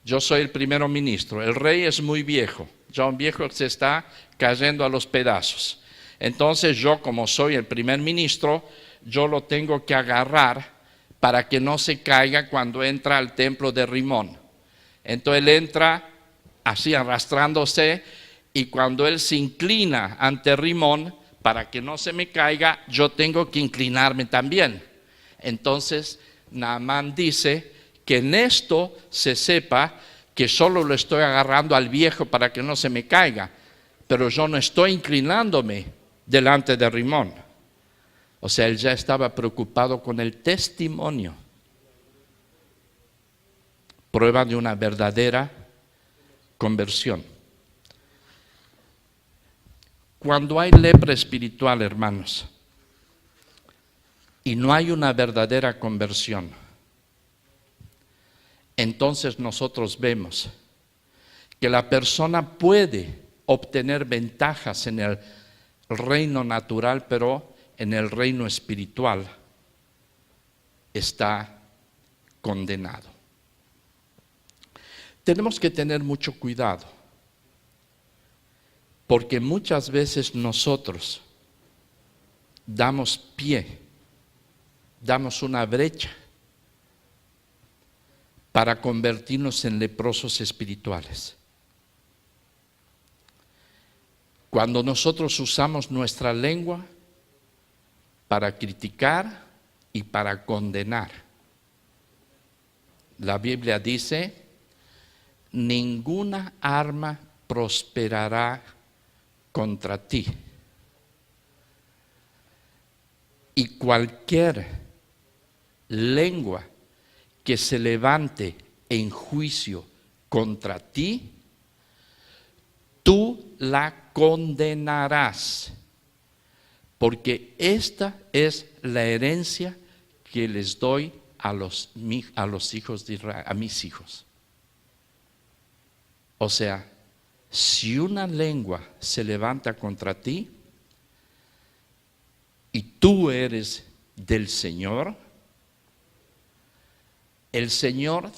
Yo soy el primer ministro. El rey es muy viejo. Ya un viejo se está cayendo a los pedazos. Entonces yo, como soy el primer ministro, yo lo tengo que agarrar para que no se caiga cuando entra al templo de Rimón. Entonces él entra así arrastrándose, y cuando él se inclina ante Rimón, para que no se me caiga, yo tengo que inclinarme también. Entonces Naamán dice que en esto se sepa que solo lo estoy agarrando al viejo para que no se me caiga, pero yo no estoy inclinándome delante de Rimón. O sea, él ya estaba preocupado con el testimonio. Prueba de una verdadera conversión. Cuando hay lepra espiritual, hermanos, y no hay una verdadera conversión, entonces nosotros vemos que la persona puede obtener ventajas en el reino natural, pero en el reino espiritual está condenado. Tenemos que tener mucho cuidado, porque muchas veces nosotros damos pie, damos una brecha para convertirnos en leprosos espirituales. Cuando nosotros usamos nuestra lengua para criticar y para condenar, la Biblia dice: ninguna arma prosperará contra ti, y cualquier lengua que se levante en juicio contra ti, tú la condenarás, porque esta es la herencia que les doy a los hijos de Israel, a mis hijos. O sea, si una lengua se levanta contra ti y tú eres del Señor, el Señor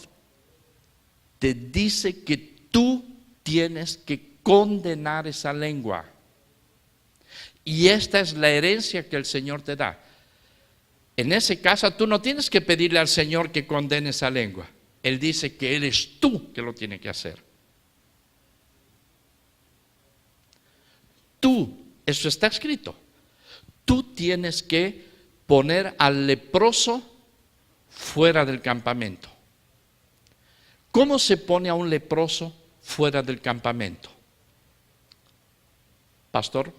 te dice que tú tienes que condenar esa lengua. Y esta es la herencia que el Señor te da. En ese caso, tú no tienes que pedirle al Señor que condene esa lengua. Él dice que eres tú que lo tienes que hacer. Tú, eso está escrito. Tú tienes que poner al leproso fuera del campamento. ¿Cómo se pone a un leproso fuera del campamento? Pastor,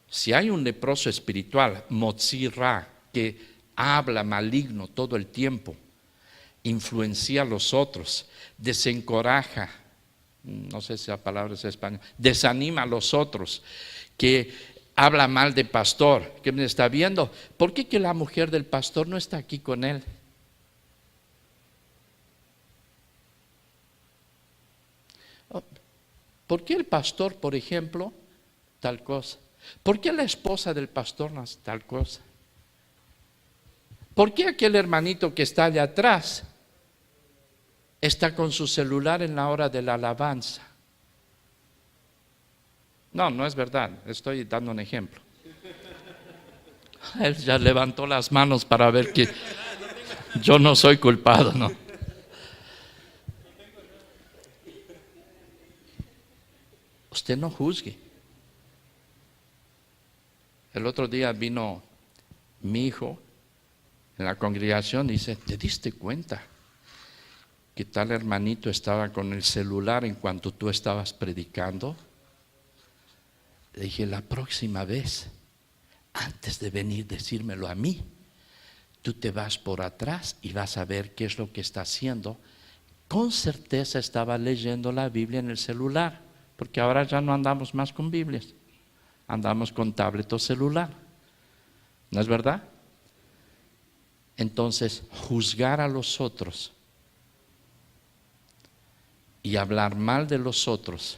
si hay un leproso espiritual, Motzirá, que habla maligno todo el tiempo, influencia a los otros, desencoraja, no sé si la palabra es español, desanima a los otros, que habla mal de pastor, que me está viendo, ¿por qué que la mujer del pastor no está aquí con él? ¿Por qué el pastor, por ejemplo, tal cosa? ¿Por qué la esposa del pastor no hace tal cosa? ¿Por qué aquel hermanito que está allá atrás está con su celular en la hora de la alabanza? No, no es verdad, estoy dando un ejemplo. Él ya levantó las manos para ver que yo no soy culpado, ¿no? Usted no juzgue. El otro día vino mi hijo en la congregación y dice: ¿te diste cuenta que tal hermanito estaba con el celular en cuanto tú estabas predicando? Le dije: la próxima vez, antes de venir a decírmelo a mí, tú te vas por atrás y vas a ver qué es lo que está haciendo. Con certeza estaba leyendo la Biblia en el celular, porque ahora ya no andamos más con Biblias, andamos con tablet o celular. ¿No es verdad? Entonces, juzgar a los otros y hablar mal de los otros,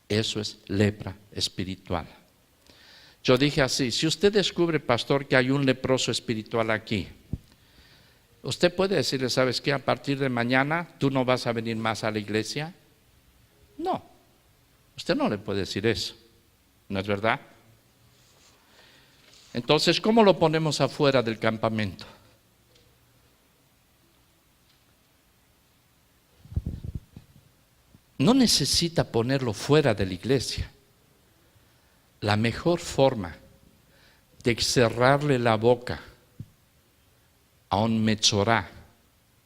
eso es lepra espiritual. Yo dije así: si usted descubre, pastor, que hay un leproso espiritual aquí, usted puede decirle: ¿sabes qué? A partir de mañana tú no vas a venir más a la iglesia. No, usted no le puede decir eso, ¿no es verdad? Entonces, ¿cómo lo ponemos afuera del campamento? no necesita ponerlo fuera de la iglesia. La mejor forma de cerrarle la boca a un metzorá,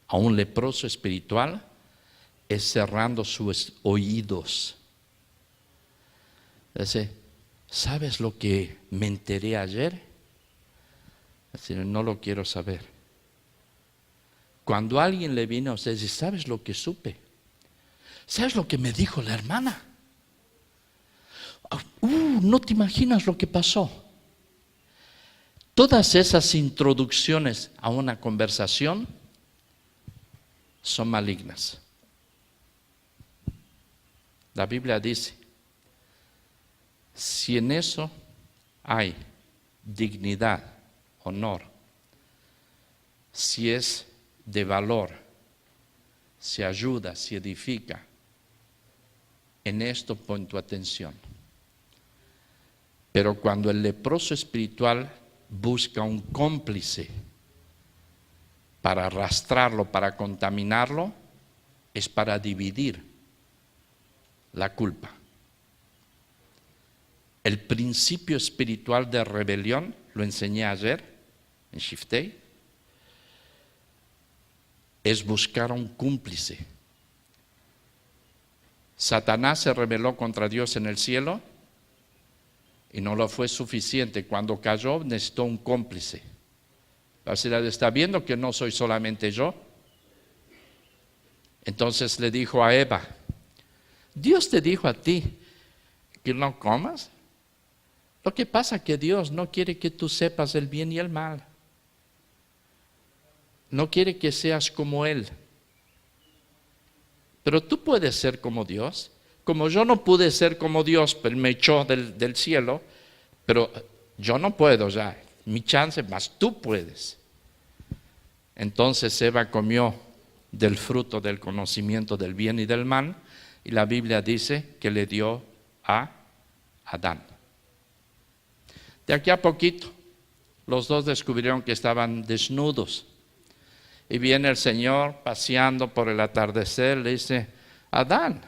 a un leproso espiritual, es cerrando sus oídos. Dice, ¿sabes lo que me enteré ayer? Dice, no lo quiero saber. Cuando alguien le viene a usted y dice, ¿sabes lo que supe? ¿Sabes lo que me dijo la hermana? No te imaginas lo que pasó. Todas esas introducciones a una conversación son malignas. La Biblia dice, si en eso hay dignidad, honor, si es de valor, si ayuda, si edifica, en esto pon tu atención. Pero cuando el leproso espiritual busca un cómplice para arrastrarlo, para contaminarlo, es para dividir la culpa. El principio espiritual de rebelión, lo enseñé ayer en Shiftei, es buscar un cómplice. Satanás se rebeló contra Dios en el cielo y no lo fue suficiente. Cuando cayó necesitó un cómplice. La ciudad está viendo que no soy solamente yo. Entonces le dijo a Eva, Dios te dijo a ti que no comas. Lo que pasa es que Dios no quiere que tú sepas el bien y el mal. No quiere que seas como Él. Pero tú puedes ser como Dios. Como yo no pude ser como Dios, pero me echó del cielo, pero yo no puedo ya. Mi chance, más tú puedes. Entonces Eva comió del fruto del conocimiento del bien y del mal, y la Biblia dice que le dio a Adán. De aquí a poquito, los dos descubrieron que estaban desnudos. Y viene el Señor paseando por el atardecer, le dice, Adán,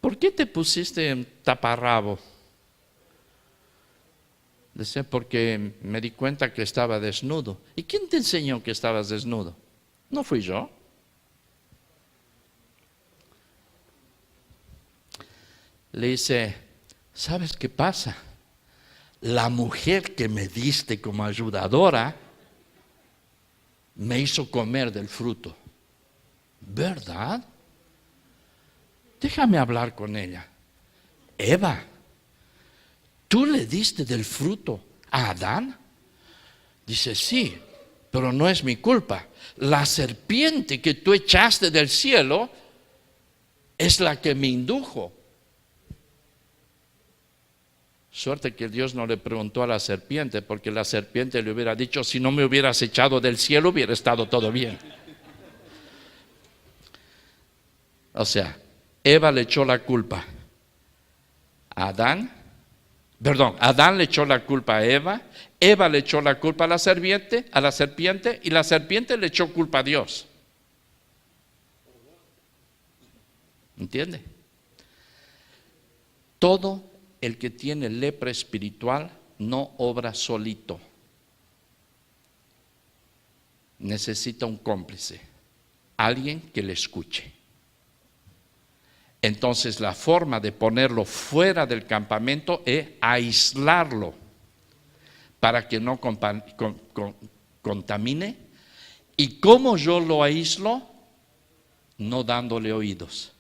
¿por qué te pusiste en taparrabo? Dice, porque me di cuenta que estaba desnudo. ¿Y quién te enseñó que estabas desnudo? No fui yo. Le dice, ¿sabes qué pasa? La mujer que me diste como ayudadora me hizo comer del fruto. ¿Verdad? Déjame hablar con ella. Eva, ¿tú le diste del fruto a Adán? Dice, sí, pero no es mi culpa. La serpiente que tú echaste del cielo es la que me indujo. Suerte que Dios no le preguntó a la serpiente, porque la serpiente le hubiera dicho, si no me hubieras echado del cielo hubiera estado todo bien. O sea, Eva le echó la culpa a Adán le echó la culpa a Eva le echó la culpa a la serpiente, y la serpiente le echó culpa a Dios. ¿Entiende? Todo el que tiene lepra espiritual no obra solito. Necesita un cómplice, alguien que le escuche. Entonces la forma de ponerlo fuera del campamento es aislarlo para que no contamine. ¿Y cómo yo lo aíslo? No dándole oídos.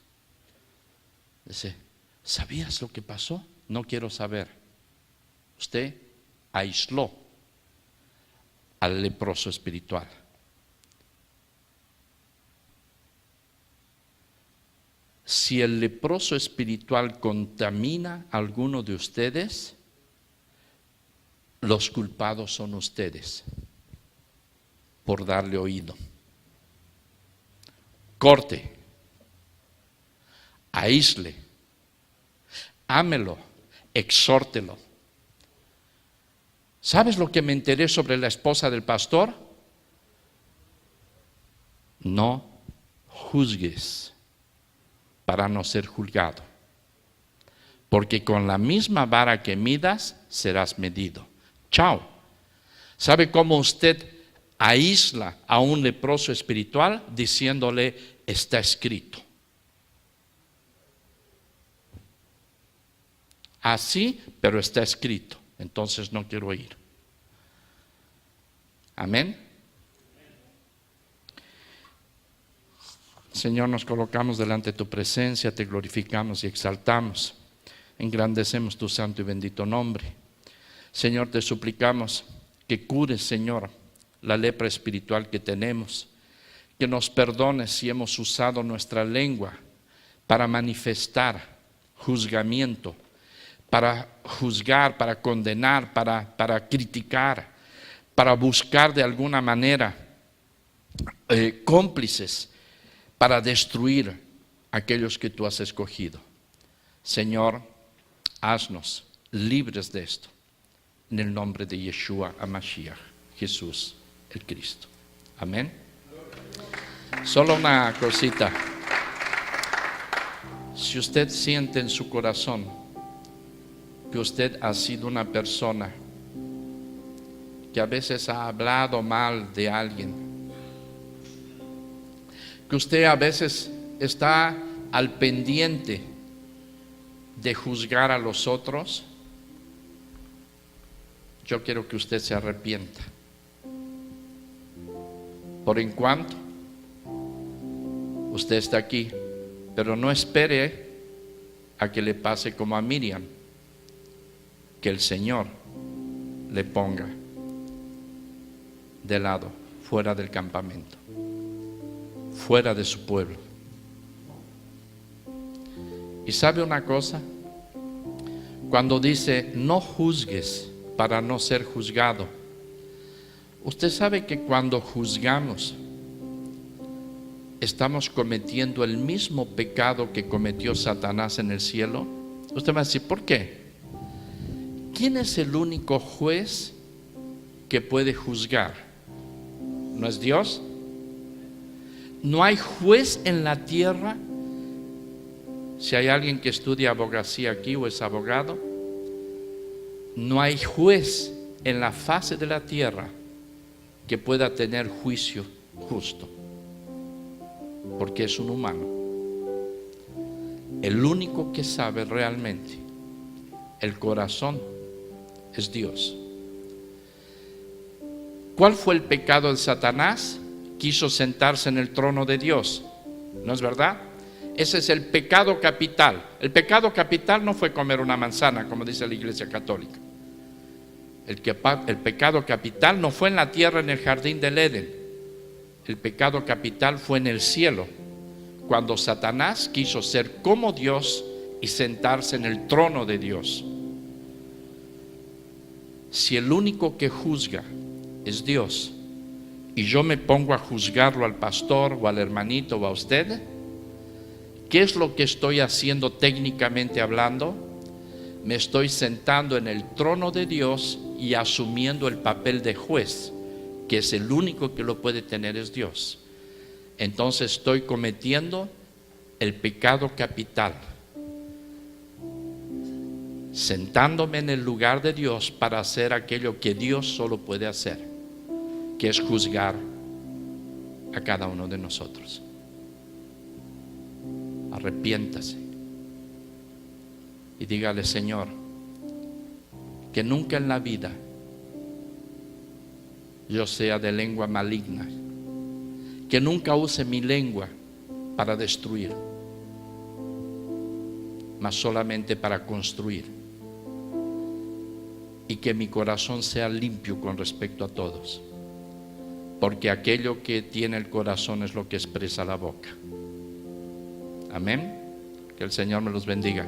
Dice, ¿sabías lo que pasó? No quiero saber. Usted aisló al leproso espiritual. Si el leproso espiritual contamina a alguno de ustedes, los culpados son ustedes por darle oído. Corte, aísle, ámelo, exhórtelo. ¿Sabes lo que me enteré sobre la esposa del pastor? No juzgues, para no ser juzgado. Porque con la misma vara que midas, serás medido. Chao. ¿Sabe cómo usted aísla a un leproso espiritual? Diciéndole, está escrito. Así, pero está escrito. Entonces no quiero ir. Amén. Señor, nos colocamos delante de tu presencia, te glorificamos y exaltamos. Engrandecemos tu santo y bendito nombre. Señor, te suplicamos que cures, Señor, la lepra espiritual que tenemos. Que nos perdones si hemos usado nuestra lengua para manifestar juzgamiento, para juzgar, para condenar, para criticar, para buscar de alguna manera cómplices para destruir a aquellos que tú has escogido. Señor, haznos libres de esto, en el nombre de Yeshua HaMashiach, Jesús el Cristo. Amén. Solo una cosita. Si usted siente en su corazón que usted ha sido una persona que a veces ha hablado mal de alguien, que usted a veces está al pendiente de juzgar a los otros, yo quiero que usted se arrepienta. Por en cuanto usted está aquí, pero no espere a que le pase como a Miriam, que el Señor le ponga de lado, fuera del campamento, fuera de su pueblo. Y sabe una cosa, cuando dice no juzgues para no ser juzgado, usted sabe que cuando juzgamos estamos cometiendo el mismo pecado que cometió Satanás en el cielo. Usted va a decir, ¿por qué? ¿Quién es el único juez que puede juzgar? ¿No es Dios? No hay juez en la tierra. Si hay alguien que estudia abogacía aquí o es abogado, no hay juez en la faz de la tierra que pueda tener juicio justo, porque es un humano. El único que sabe realmente el corazón es Dios. ¿Cuál fue el pecado de Satanás? Quiso sentarse en el trono de Dios, ¿no es verdad? Ese es el pecado capital. El pecado capital no fue comer una manzana, como dice la Iglesia Católica. El pecado capital no fue en la tierra, en el jardín del Edén. El pecado capital fue en el cielo, cuando Satanás quiso ser como Dios y sentarse en el trono de Dios. Si el único que juzga es Dios, y yo me pongo a juzgarlo al pastor o al hermanito o a usted, ¿qué es lo que estoy haciendo técnicamente hablando? Me estoy sentando en el trono de Dios y asumiendo el papel de juez, que es el único que lo puede tener es Dios. Entonces estoy cometiendo el pecado capital, sentándome en el lugar de Dios para hacer aquello que Dios solo puede hacer, que es juzgar a cada uno de nosotros. Arrepiéntase y dígale, Señor, que nunca en la vida yo sea de lengua maligna, que nunca use mi lengua para destruir, mas solamente para construir, y que mi corazón sea limpio con respecto a todos, porque aquello que tiene el corazón es lo que expresa la boca. Amén. Que el Señor me los bendiga.